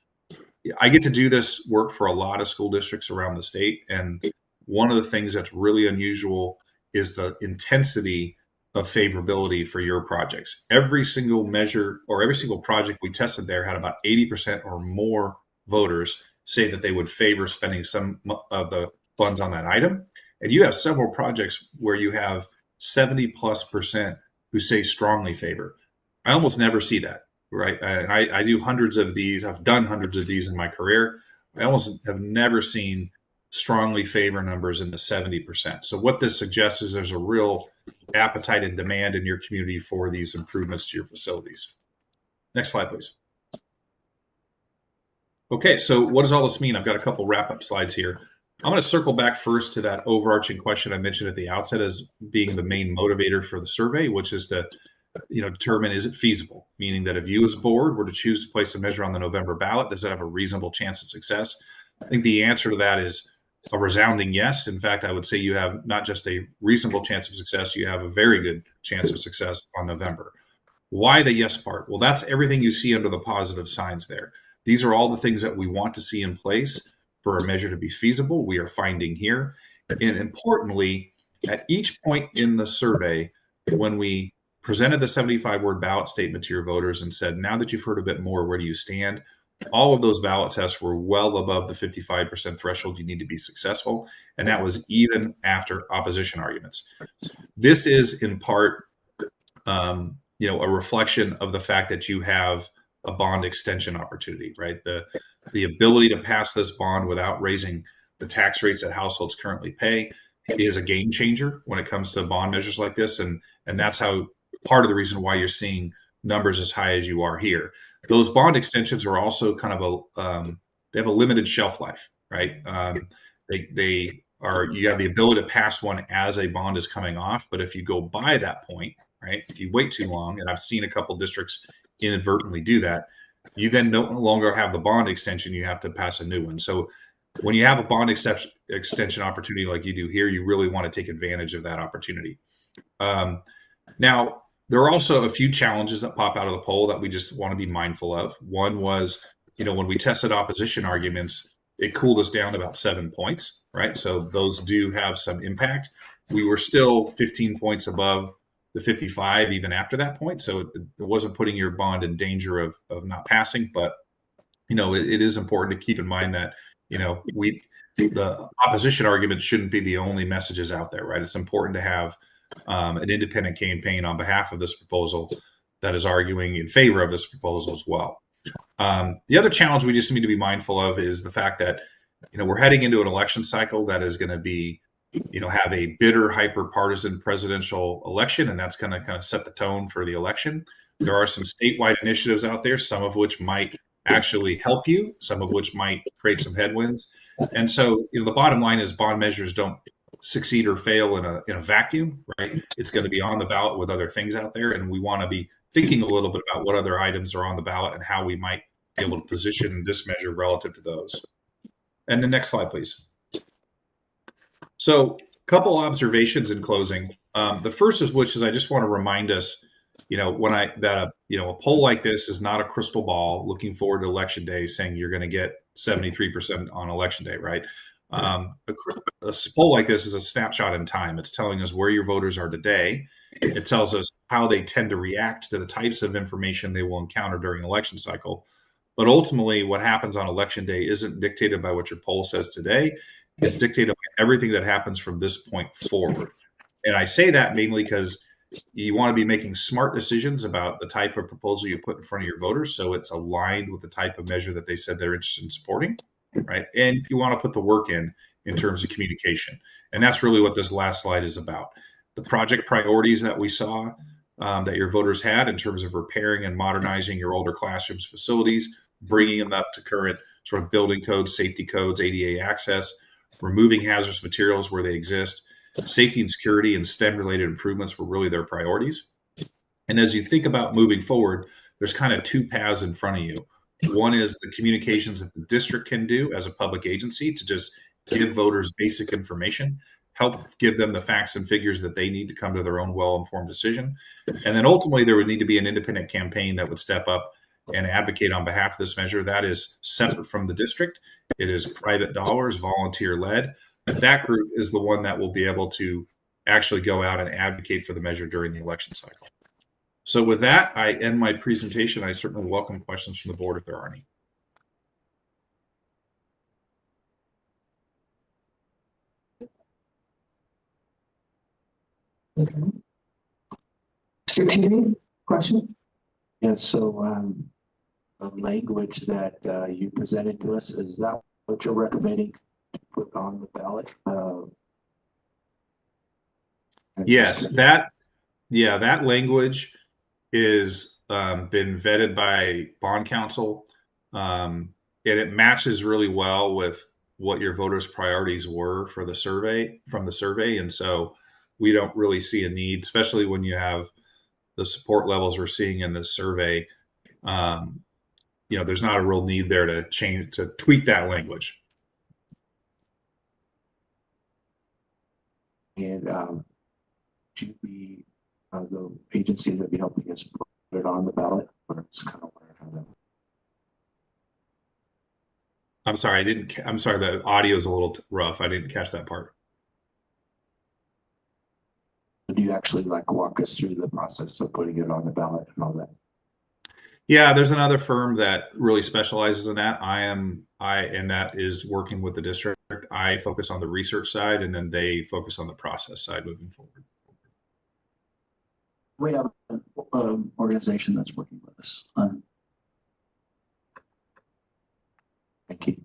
I get to do this work for a lot of school districts around the state. And one of the things that's really unusual is the intensity of favorability for your projects. Every single measure or every single project we tested there had about 80% or more voters say that they would favor spending some of the funds on that item. And you have several projects where you have 70+% who say strongly favor. I almost never see that, right? And I do hundreds of these. I've done hundreds of these in my career. I almost have never seen strongly favor numbers in the 70%. So what this suggests is there's a real appetite and demand in your community for these improvements to your facilities. Next slide, please. Okay, so what does all this mean? I've got a couple wrap-up slides here. I'm going to circle back first to that overarching question I mentioned at the outset as being the main motivator for the survey, which is to determine, is it feasible? Meaning that if you as a board were to choose to place a measure on the November ballot, does it have a reasonable chance of success? I think the answer to that is a resounding yes. In fact, I would say you have not just a reasonable chance of success, you have a very good chance of success on November. Why the yes part? Well, that's everything you see under the positive signs there. These are all the things that we want to see in place for a measure to be feasible. We are finding here. And importantly, at each point in the survey, when we presented the 75-word ballot statement to your voters and said, now that you've heard a bit more, where do you stand? All of those ballot tests were well above the 55% threshold you need to be successful. And that was even after opposition arguments. This is in part, a reflection of the fact that you have a bond extension opportunity, right? The ability to pass this bond without raising the tax rates that households currently pay is a game changer when it comes to bond measures like this. And that's how part of the reason why you're seeing numbers as high as you are here. Those bond extensions are also kind of they have a limited shelf life, right? You have the ability to pass one as a bond is coming off, but if you go by that point, right? If you wait too long, and I've seen a couple districts inadvertently do that, you then no longer have the bond extension, you have to pass a new one. So when you have a bond extension opportunity like you do here, you really want to take advantage of that opportunity. Now, there are also a few challenges that pop out of the poll that we just want to be mindful of. One was, when we tested opposition arguments, it cooled us down about 7 points, right? So those do have some impact. We were still 15 points above the 55 even after that point. So it wasn't putting your bond in danger of not passing, but it is important to keep in mind that the opposition argument shouldn't be the only messages out there, right? It's important to have an independent campaign on behalf of this proposal that is arguing in favor of this proposal as well. The other challenge we just need to be mindful of is the fact that we're heading into an election cycle that is going to be have a bitter, hyper-partisan presidential election, and that's going to kind of set the tone for the election. There are some statewide initiatives out there, some of which might actually help you, some of which might create some headwinds. And so, the bottom line is bond measures don't succeed or fail in a vacuum, right? It's going to be on the ballot with other things out there, and we want to be thinking a little bit about what other items are on the ballot and how we might be able to position this measure relative to those. And the next slide, please. So, a couple observations in closing. The first of which is I just want to remind us, a poll like this is not a crystal ball looking forward to election day saying you're going to get 73% on election day, right? A poll like this is a snapshot in time. It's telling us where your voters are today. It tells us how they tend to react to the types of information they will encounter during an election cycle. But ultimately, what happens on election day isn't dictated by what your poll says today. It's dictated by everything that happens from this point forward. And I say that mainly because you want to be making smart decisions about the type of proposal you put in front of your voters, so it's aligned with the type of measure that they said they're interested in supporting, right? And you want to put the work in terms of communication. And that's really what this last slide is about. The project priorities that we saw that your voters had in terms of repairing and modernizing your older classrooms facilities, bringing them up to current sort of building codes, safety codes, ADA access, removing hazardous materials where they exist, safety and security and STEM-related improvements were really their priorities. And as you think about moving forward, there's kind of two paths in front of you. One is the communications that the district can do as a public agency to just give voters basic information, help give them the facts and figures that they need to come to their own well-informed decision. And then ultimately, there would need to be an independent campaign that would step up and advocate on behalf of this measure. That is separate from the district. It is private dollars, volunteer-led. But that group is the one that will be able to actually go out and advocate for the measure during the election cycle. So with that, I end my presentation. I certainly welcome questions from the board if there are any. Okay. Mr. Keating, question? Yeah, so the language that you presented to us, is that what you're recommending to put on the ballot? Yes, that language is been vetted by bond counsel, and it matches really well with what your voters' priorities were for the survey and so we don't really see a need, especially when you have the support levels we're seeing in this survey. There's not a real need there to tweak that language. And should be the agency that be helping us put it on the ballot, or it's kind of how that. I'm sorry, the audio is a little rough. I didn't catch that part. Do you actually walk us through the process of putting it on the ballot and all that? Yeah, there's another firm that really specializes in that. And that is working with the district. I focus on the research side, and then they focus on the process side moving forward. We have an organization that's working with us. Thank you.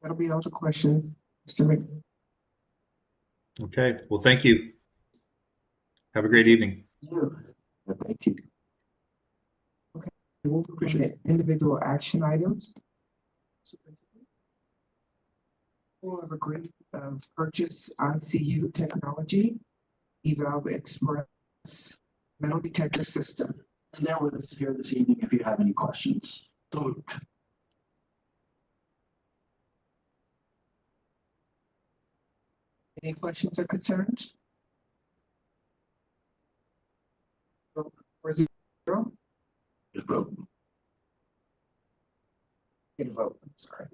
That'll be all the questions, Mr. McLean. Okay. Well, thank you. Have a great evening. Thank you. Okay. We'll appreciate individual action items. We'll have agreed purchase ICU technology, eValve Express metal detector system. So now with us here this evening if you have any questions. So any questions or concerns? 4-0. just vote. Get a vote. Sorry.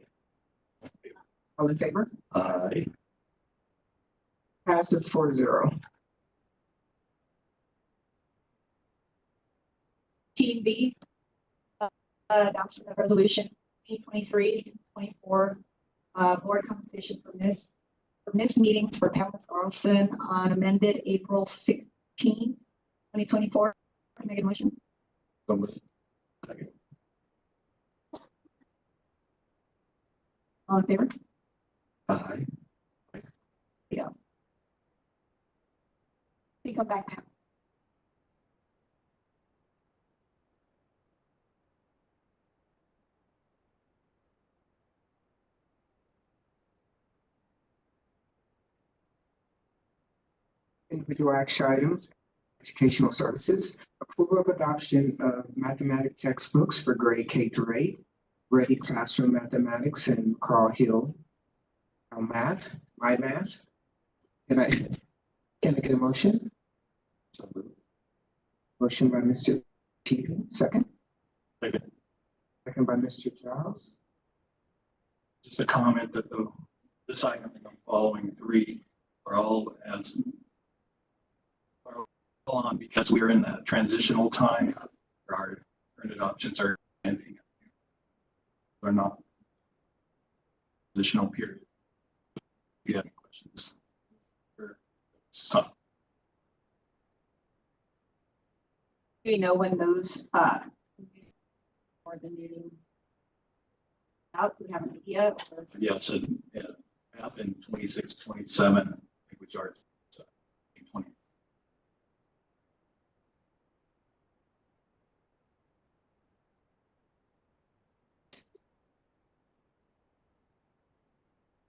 All in favor? Aye. Passes 4-0. Team B, adoption of resolution P23-24, board compensation for missed meetings for Pamela Carlson on amended April 16, 2024. Can I get a motion? All in favor? Aye. Yeah. You come back now. Individual action items. Educational Services, approval of adoption of mathematic textbooks for grade K through 8, Ready Classroom Mathematics and Carl Hill Math, My Math. Can I get a motion? Motion by Mr. Teepee, second. Second. Second by Mr. Giles. Just a comment that this item and the following three are all on because we are in that transitional time. Our current adoptions are ending. They're not transitional period. If you have any questions. Stop. Do you know when those or the meeting out? Do we have an idea? Or? Yeah, it's up in 26, 27, I think, which are 20.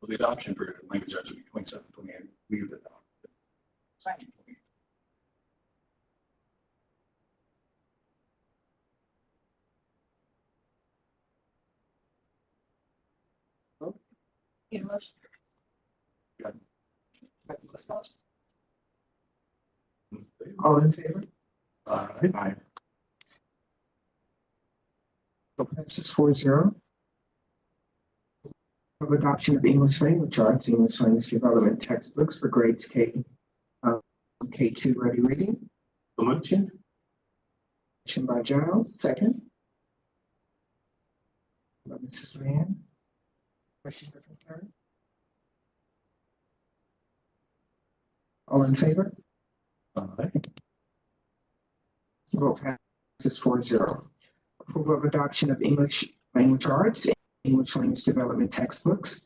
Well, the adoption period of language arts would be 27, 28. We would adopt. Right. All in favor? Aye. So passes 4-0. Of adoption of English language arts, English language development textbooks for grades K2 ready reading. Motion. Motion by Giles, second. By Mrs. Mann. Question or concern? All in favor? Vote passes 4-0. Approval of adoption of English language arts, English language development textbooks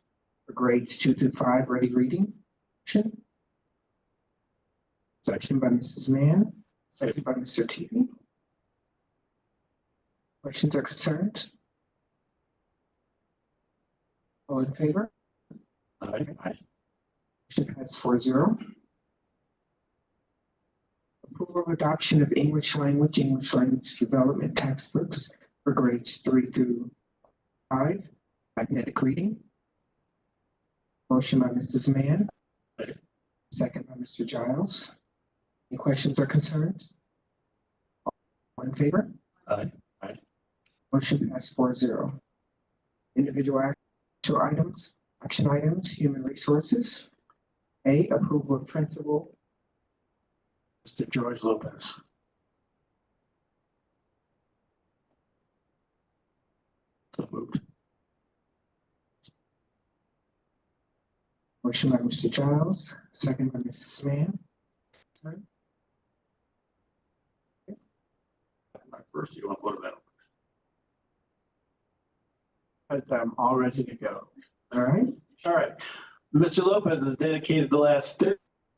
for grades 2 through 5 ready reading. Motion. Motion by Mrs. Mann, second by Mr. Teepee. Questions or concerns? All in favor? Aye. Motion passes 4-0. Approval of adoption of English language development textbooks for grades 3 through 5, magnetic reading. Motion by Mrs. Mann. Second by Mr. Giles. Any questions or concerns? All in favor? Aye. Motion passed 4-0. Individual action items, human resources. A, approval of principal. Mr. George Lopez. So moved. Motion by Mr. Giles, second by Mrs. Mann. First, you want to put it out? I'm all ready to go. All right. All right. Mr. Lopez has dedicated the last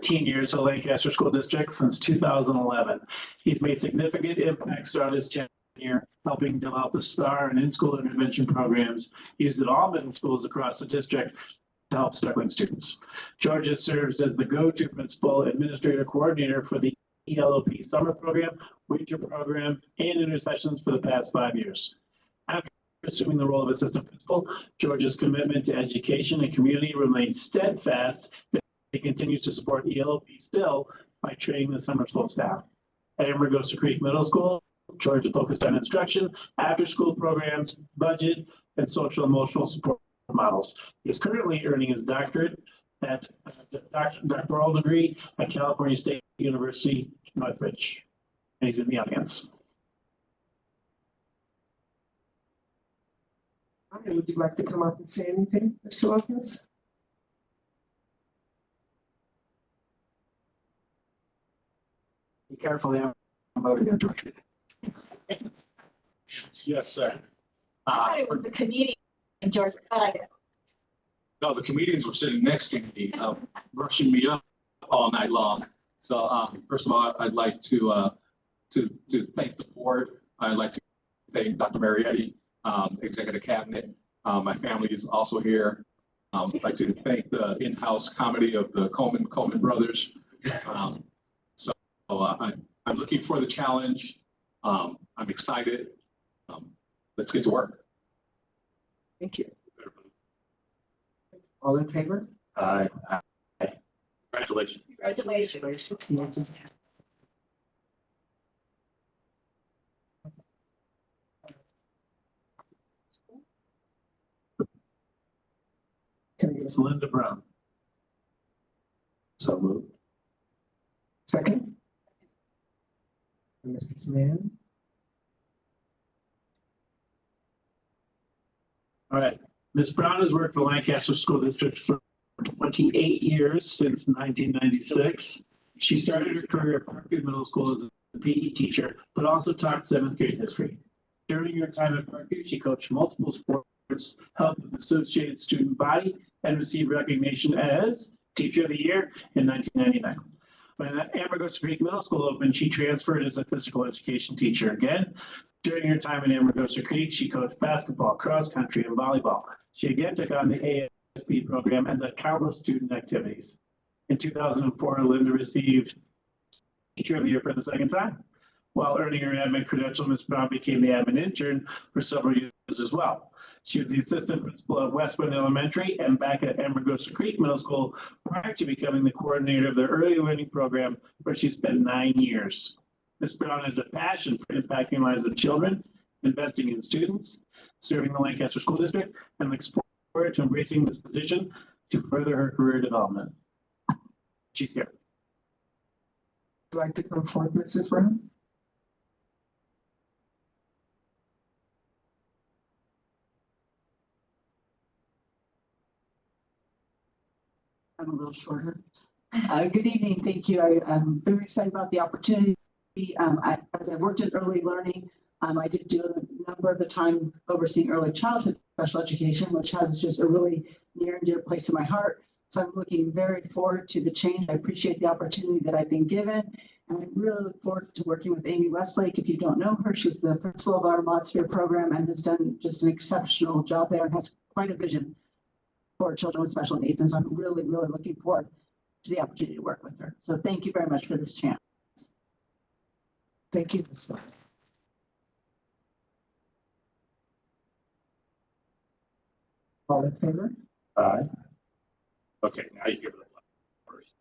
13 years to Lancaster School District since 2011. He's made significant impacts throughout his tenure, helping develop the STAR and in-school intervention programs used at all middle schools across the district to help struggling students. George serves as the go-to principal administrator coordinator for the ELOP summer program, winter program, and intercessions for the past 5 years. After assuming the role of assistant principal, George's commitment to education and community remains steadfast. He continues to support ELOP still by training the summer school staff. At Amargosa Creek Middle School, George is focused on instruction, after-school programs, budget, and social emotional support models. He is currently earning his doctorate at doctoral degree at California State University, Northridge. And he's in the audience. Okay, would you like to come up and say anything, Mr. Lopez? Be careful, I'm voting on George. Yes, sir. I thought it was the comedian, George. No, the comedians were sitting next to me, brushing me up all night long. So first of all, I'd like to thank the board. I'd like to thank Dr. Marietti, Executive Cabinet. My family is also here. I'd like to thank the in-house comedy of the Coleman brothers. I'm looking for the challenge. I'm excited. Let's get to work. Thank you. All in favor? Aye. Congratulations. Congratulations. Can I get Ms. Linda Brown. So moved. second? Mrs. Mann? All right. Ms. Brown has worked for Lancaster School District for 28 years, since 1996. She started her career at Parkview Middle School as a PE teacher, but also taught seventh grade history. During her time at Parkview, she coached multiple sports, helped with the Associated Student Body, and received recognition as Teacher of the Year in 1999. When Amargosa Creek Middle School opened, she transferred as a physical education teacher again. During her time at Amargosa Creek, she coached basketball, cross country, and volleyball. She again took on the ASB program and led countless student activities. In 2004, Linda received Teacher of the Year for the second time. While earning her admin credential, Ms. Brown became the admin intern for several years as well. She was the assistant principal at Westwood Elementary and back at Amargosa Creek Middle School prior to becoming the coordinator of the early learning program, where she spent 9 years. Ms. Brown has a passion for impacting lives of children, investing in students, serving the Lancaster School District, and looks forward to embracing this position to further her career development. She's here. Would you like to come forward, Mrs. Brown? I'm a little shorter. Good evening. Thank you. I'm very excited about the opportunity. As I've worked in early learning, I did do a number of the time overseeing early childhood special education, which has just a really near and dear place in my heart. So I'm looking very forward to the change. I appreciate the opportunity that I've been given. And I really look forward to working with Amy Westlake. If you don't know her, she's the principal of our Modsphere program and has done just an exceptional job there and has quite a vision for children with special needs. And so I'm really, really looking forward to the opportunity to work with her. So thank you very much for this chance. Thank you, Ms. Brown. All in favor? Aye. Okay, now you give it a first.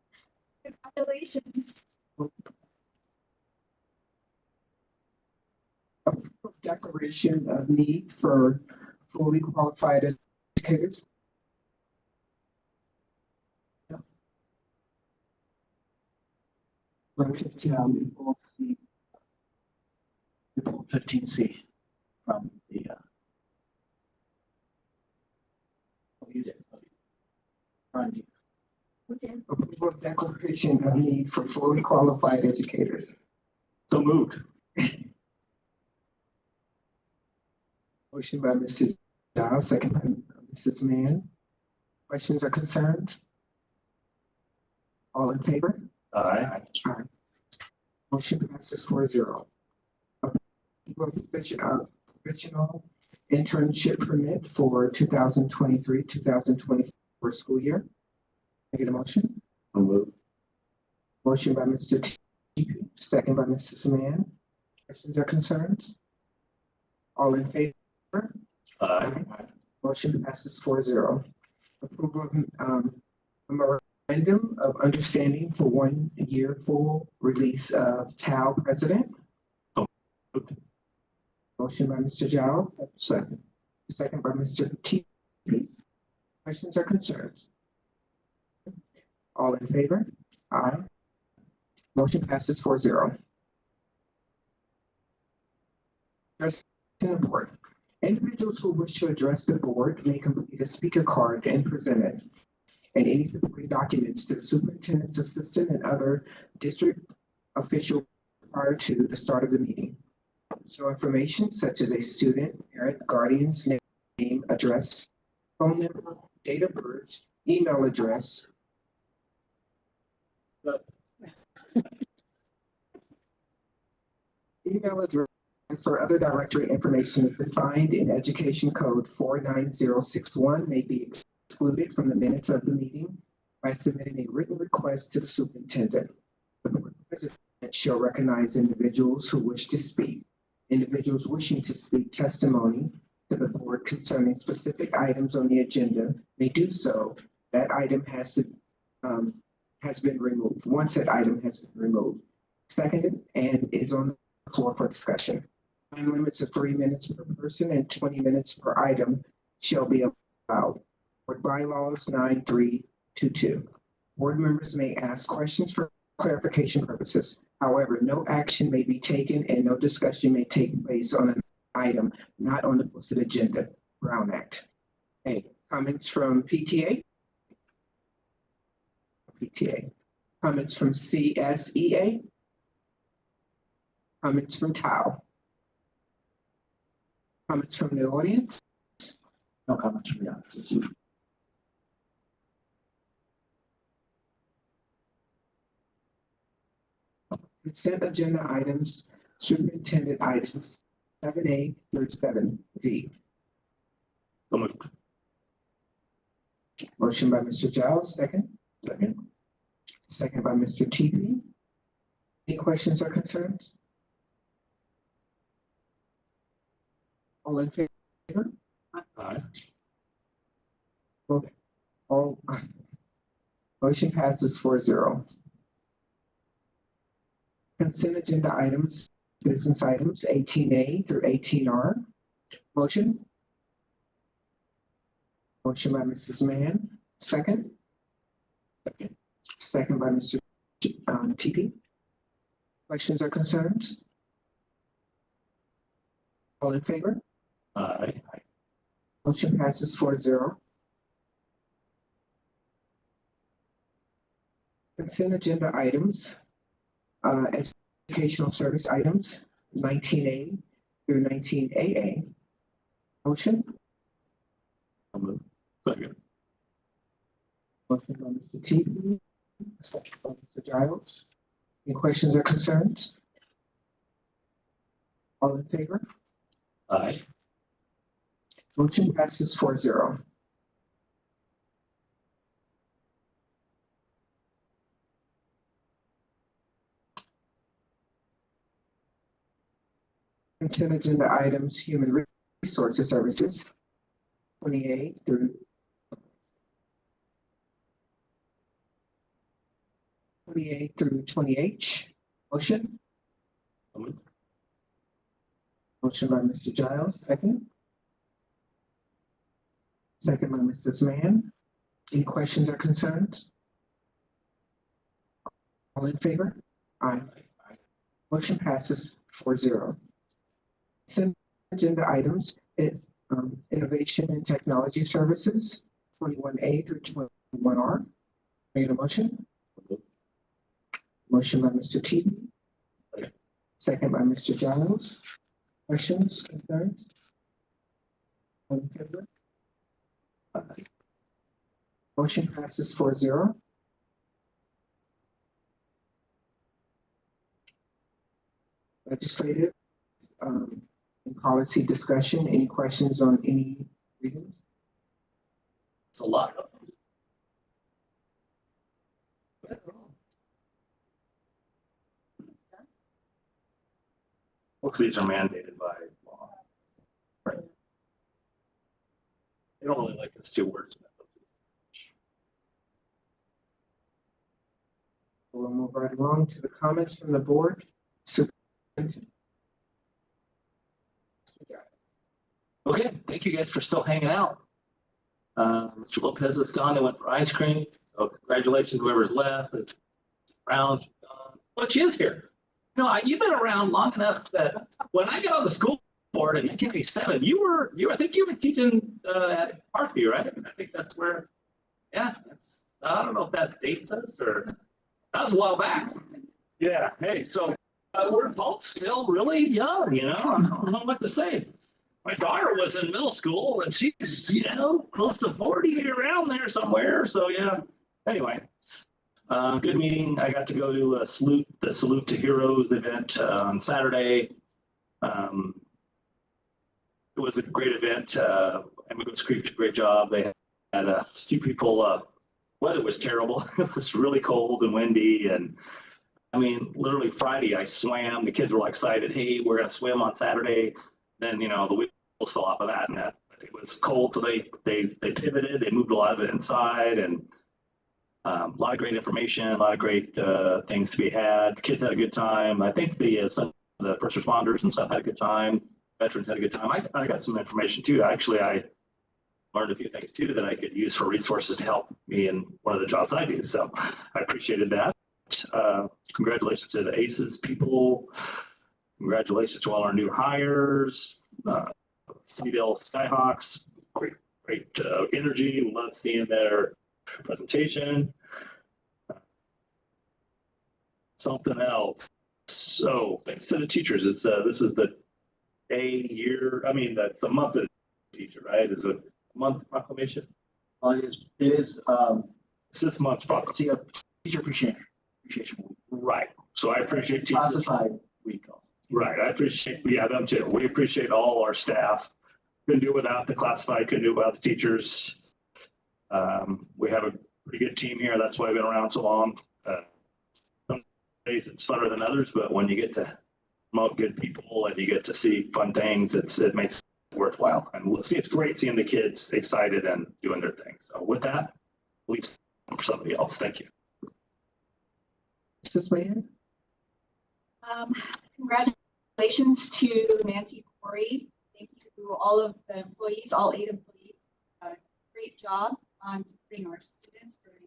Congratulations. Declaration of need for fully qualified educators. We'll see. 15C from the. You did. Run. Approval of declaration of need for fully qualified educators. So moved. Motion by Mr. Giles, second by Mrs. Mann. Questions or concerns? All in favor? Aye. Aye. Motion passes 4-0. Provisional internship permit for 2023-2024 school year. Can I get a motion? So moved. Motion by Mr. T, second by Mrs. Mann. Questions or concerns? All in favor? Aye. Motion passes 4-0. Approval of memorandum of understanding for 1 year full release of TAL president. Motion by Mr. Giles. Second. Second by Mr. T. Questions or concerns? All in favor? Aye. Motion passes 4-0. Report. Individuals who wish to address the board may complete a speaker card and present it, and any supporting documents to the superintendent's assistant and other district official prior to the start of the meeting. So information such as a student, parent, guardian's name, address, phone number, date of birth, email address. Email address or other directory information is defined in Education Code 49061 may be excluded from the minutes of the meeting by submitting a written request to the superintendent. The board president shall recognize individuals who wish to speak. Individuals wishing to speak testimony to the board concerning specific items on the agenda may do so. That item has been removed. Once that item has been removed, seconded, and is on the floor for discussion. Time limits of 3 minutes per person and 20 minutes per item shall be allowed. Board bylaws 9322. Board members may ask questions for clarification purposes. However, no action may be taken and no discussion may take place on an item not on the posted agenda. Brown Act. A. Comments from PTA? PTA. Comments from CSEA? Comments from TAO? Comments from the audience? No comments from the audience. Consent agenda items, superintendent items 7A through 7D. So moved. Motion by Mr. Giles, second. Second. Second by Mr. TP. Any questions or concerns? All in favor? Aye. All. Motion passes 4-0. Consent agenda items, business items 18A through 18R. Motion? Motion by Mrs. Mann, second. Second. Second by Mr. TP. Questions or concerns? All in favor? Aye. Motion passes 4-0. Consent agenda items, educational service items, 19A through 19AA. Motion? Second. Motion by Mr. TP, second by Mr. Giles. Any questions or concerns? All in favor? Aye. Motion passes 4-0. Consent agenda items, human resources services, 28 through 20H. Motion? Motion by Mr. Giles, second. Second by Mrs. Mann. Any questions or concerns? All in favor? Aye. Motion passes 4-0. Consent agenda items, innovation and technology services, 21A through 21R. Made a motion? Motion by Mr. T. Second by Mr. Giles. Questions, concerns? All in favor? Motion passes 4-0. Legislative and policy discussion. Any questions on any readings? It's a lot of them. Most of these are mandated by law. Right. They don't really like us two words. We'll move right along to the comments from the board. Superintendent. Okay, thank you guys for still hanging out. Mr. Lopez is gone and went for ice cream. So congratulations, whoever's left. It's Brown. But she is here. You know, you've been around long enough that when I got on the school board in 1987, I think you were teaching at Parkview, right? I think that's where, yeah, I don't know if that dates us or that was a while back. Yeah, hey, so we're both still really young, you know, I don't know what to say. My daughter was in middle school and she's, you know, close to 40 around there somewhere. So yeah, anyway. Good meeting. I got to go to the Salute to Heroes event on Saturday. It was a great event. Amigos Creek did a great job. They had a few people. Weather was terrible. It was really cold and windy, and I mean, literally Friday, I swam. The kids were excited. Hey, we're going to swim on Saturday. Then, you know, the wheels fell off of that, and that it was cold. So they pivoted. They moved a lot of it inside, and a lot of great information, a lot of great things to be had. Kids had a good time. I think some of the first responders and stuff had a good time. Veterans had a good time. I got some information too. Actually, I learned a few things too that I could use for resources to help me in one of the jobs I do. So I appreciated that. Congratulations to the ACES people. Congratulations to all our new hires. Sunnyvale Skyhawks, great energy. We love seeing their presentation. Something else. So thanks to the teachers. It's this is the year. I mean, that's the month of the teacher, right? Is it a month proclamation? Well, it is. It's this month's proclamation. Teacher appreciation. Right. So I appreciate teachers. Classified week also. Right. I appreciate, them too. We appreciate all our staff. Couldn't do it without the classified, couldn't do it without the teachers. We have a pretty good team here. That's why I've been around so long. Some days it's funner than others, but when you get to promote good people and you get to see fun things, it makes it worthwhile. And we'll see, it's great seeing the kids excited and doing their thing. So with that, leave for somebody else. Thank you. Mrs. Wayne? Congratulations to Nancy Corey. Thank you to all of the employees, all 8 employees. Great job on supporting our students during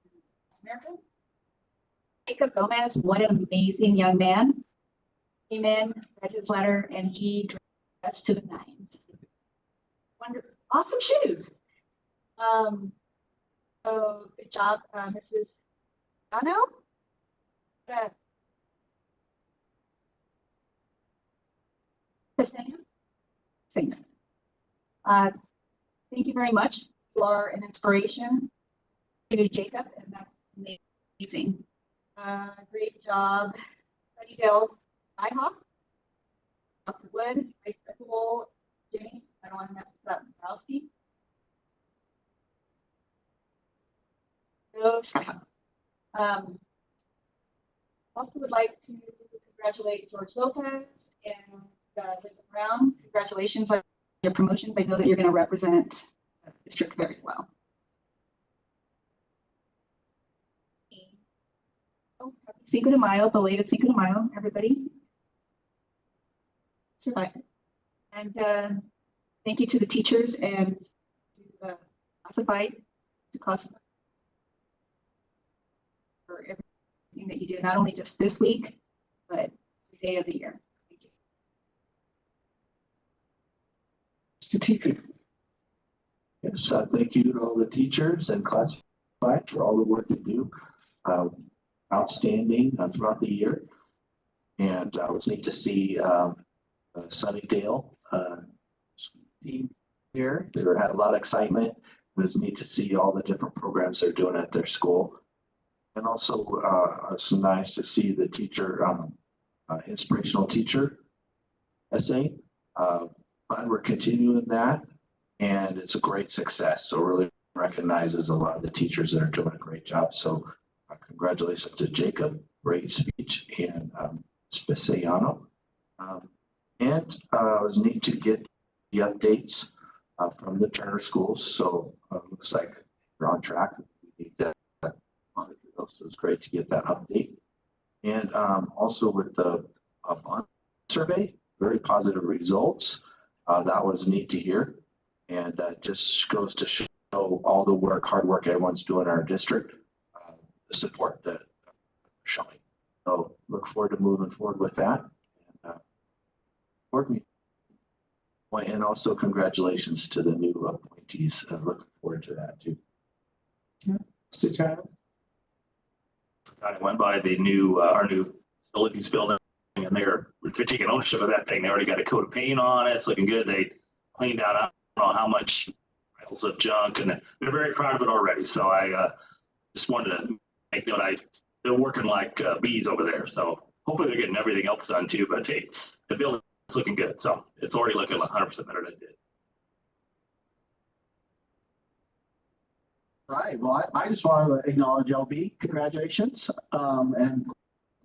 America. Jacob Gomez, what an amazing young man. Came in, read his letter, and he dressed to the nines. Wonderful, awesome shoes. So good job, Mrs. Dano. Thank you very much. You are an inspiration to Jacob, and that's amazing. Great job, Sunnydale IHOP, Dr. Wood, Vice Principal Jenny. I don't want to mess this up. Browski. Also would like to congratulate George Lopez and Jacob Brown. Congratulations on your promotions. I know that you're going to represent the district very well. Oh, happy Cinco de Mayo, belated Cinco de Mayo, everybody. Survived. And thank you to the teachers and to the classified for everything that you do, not only just this week, but every day of the year. Thank you. Mr. Teacher. Yes, thank you to all the teachers and classified for all the work you do. Outstanding throughout the year. And it was neat to see Sunnydale team here. They had a lot of excitement. It was neat to see all the different programs they're doing at their school. And also it's nice to see the teacher, inspirational teacher essay. Glad we're continuing that. And it's a great success. So really recognizes a lot of the teachers that are doing a great job. So congratulations to Jacob, great speech, and Speciano. And it was neat to get the updates from the Turner schools. So looks like we're on track. We need to monitor those. So it's great to get that update. And also with the bond survey, very positive results. That was neat to hear. And just goes to show all the work, hard work everyone's doing in our district, the support that we're showing. So look forward to moving forward with that. And, and also congratulations to the new appointees. Looking forward to that too. Mr. Child. I went by the new our new facilities building, and they're taking ownership of that thing. They already got a coat of paint on it. It's looking good. They cleaned out, I don't know how much piles of junk, and they're very proud of it already. So I just wanted to make note. They're working like bees over there. So hopefully they're getting everything else done too. But hey, the building's looking good. So it's already looking 100% better than it did. Right. Well, I just want to acknowledge LB. Congratulations. And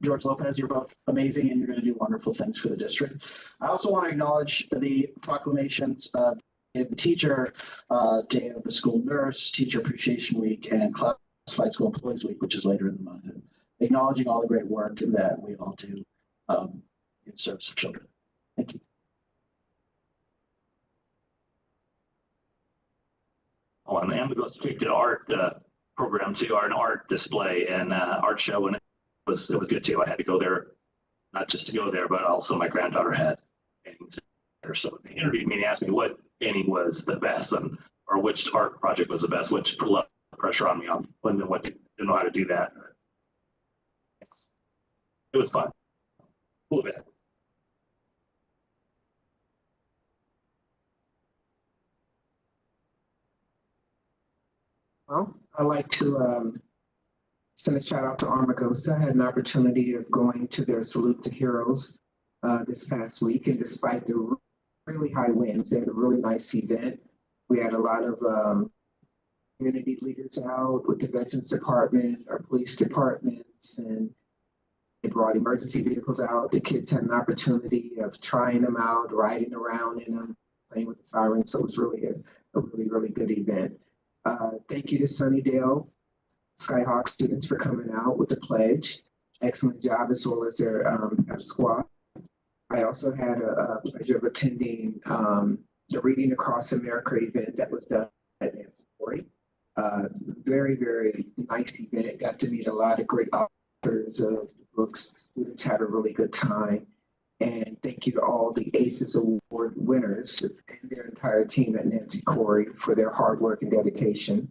George Lopez, you're both amazing and you're going to do wonderful things for the district. I also want to acknowledge the proclamations of the teacher, Day of the School Nurse, Teacher Appreciation Week, and Classified School Employees Week, which is later in the month. And acknowledging all the great work that we all do in service of children. Thank you. Oh, and I'm going to go straight to the art program too, an art display and art show, and it was good too. I had to go there, not just to go there, but also my granddaughter had paintings there. So they interviewed me and asked me what painting was the best, and or which art project was the best, which put a lot of pressure on me on when and what to know how to do that. It was fun. A little bit. Well, I'd like to send a shout out to Armagosa. I had an opportunity of going to their Salute to Heroes this past week, and despite the really high winds, they had a really nice event. We had a lot of community leaders out with the Veterans Department, our police departments, and they brought emergency vehicles out. The kids had an opportunity of trying them out, riding around in them, playing with the sirens. So it was really a really good event. Thank you to Sunnydale Skyhawk students for coming out with the pledge. Excellent job, as well as their squad. I also had a pleasure of attending the Reading Across America event that was done at Nancy Corey. Very nice event. Got to meet a lot of great authors of books. Students had a really good time. And thank you to all the ACES Award winners and their entire team at Nancy Corey for their hard work and dedication.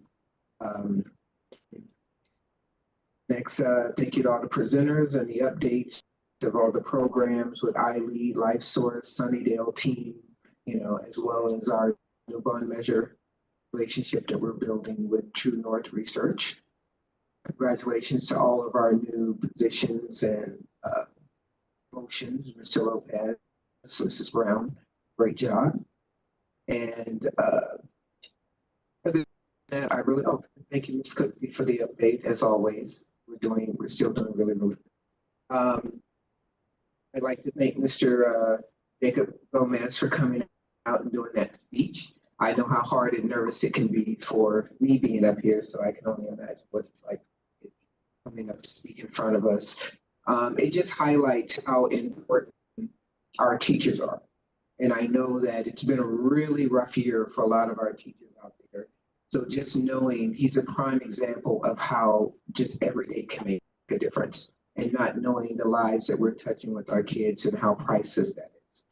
Next, thank you to all the presenters and the updates of all the programs with iLead, LifeSource, Sunnydale team, as well as our new bond measure relationship that we're building with True North Research. Congratulations to all of our new positions and promotions, Mr. Lopez, Mrs. Brown, great job. And other than that, I really thank you, Ms. Cooksey, for the update. As always, we're still doing really good. I'd like to thank Mr. Jacob Gomez for coming out and doing that speech. I know how hard and nervous it can be for me being up here, so I can only imagine what it's like coming up to speak in front of us. It just highlights how important our teachers are. And I know that it's been a really rough year for a lot of our teachers out there. So just knowing he's a prime example of how just every day can make a difference, and not knowing the lives that we're touching with our kids and how priceless that is.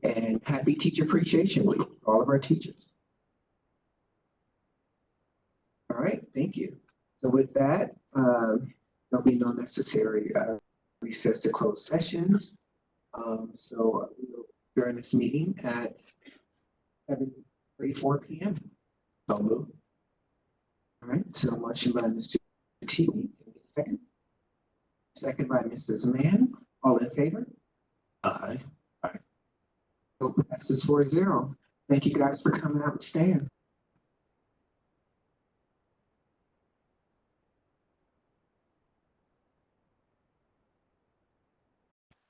And happy Teacher Appreciation Week, all of our teachers. All right, thank you. So with that, there'll be no necessary recess to close sessions. So we'll adjourn this meeting at 7:34 p.m. So move. All right, so motion by Mr. T. Second. Second by Mrs. Mann. All in favor? Aye. So passes 4-0. Thank you guys for coming out and staying.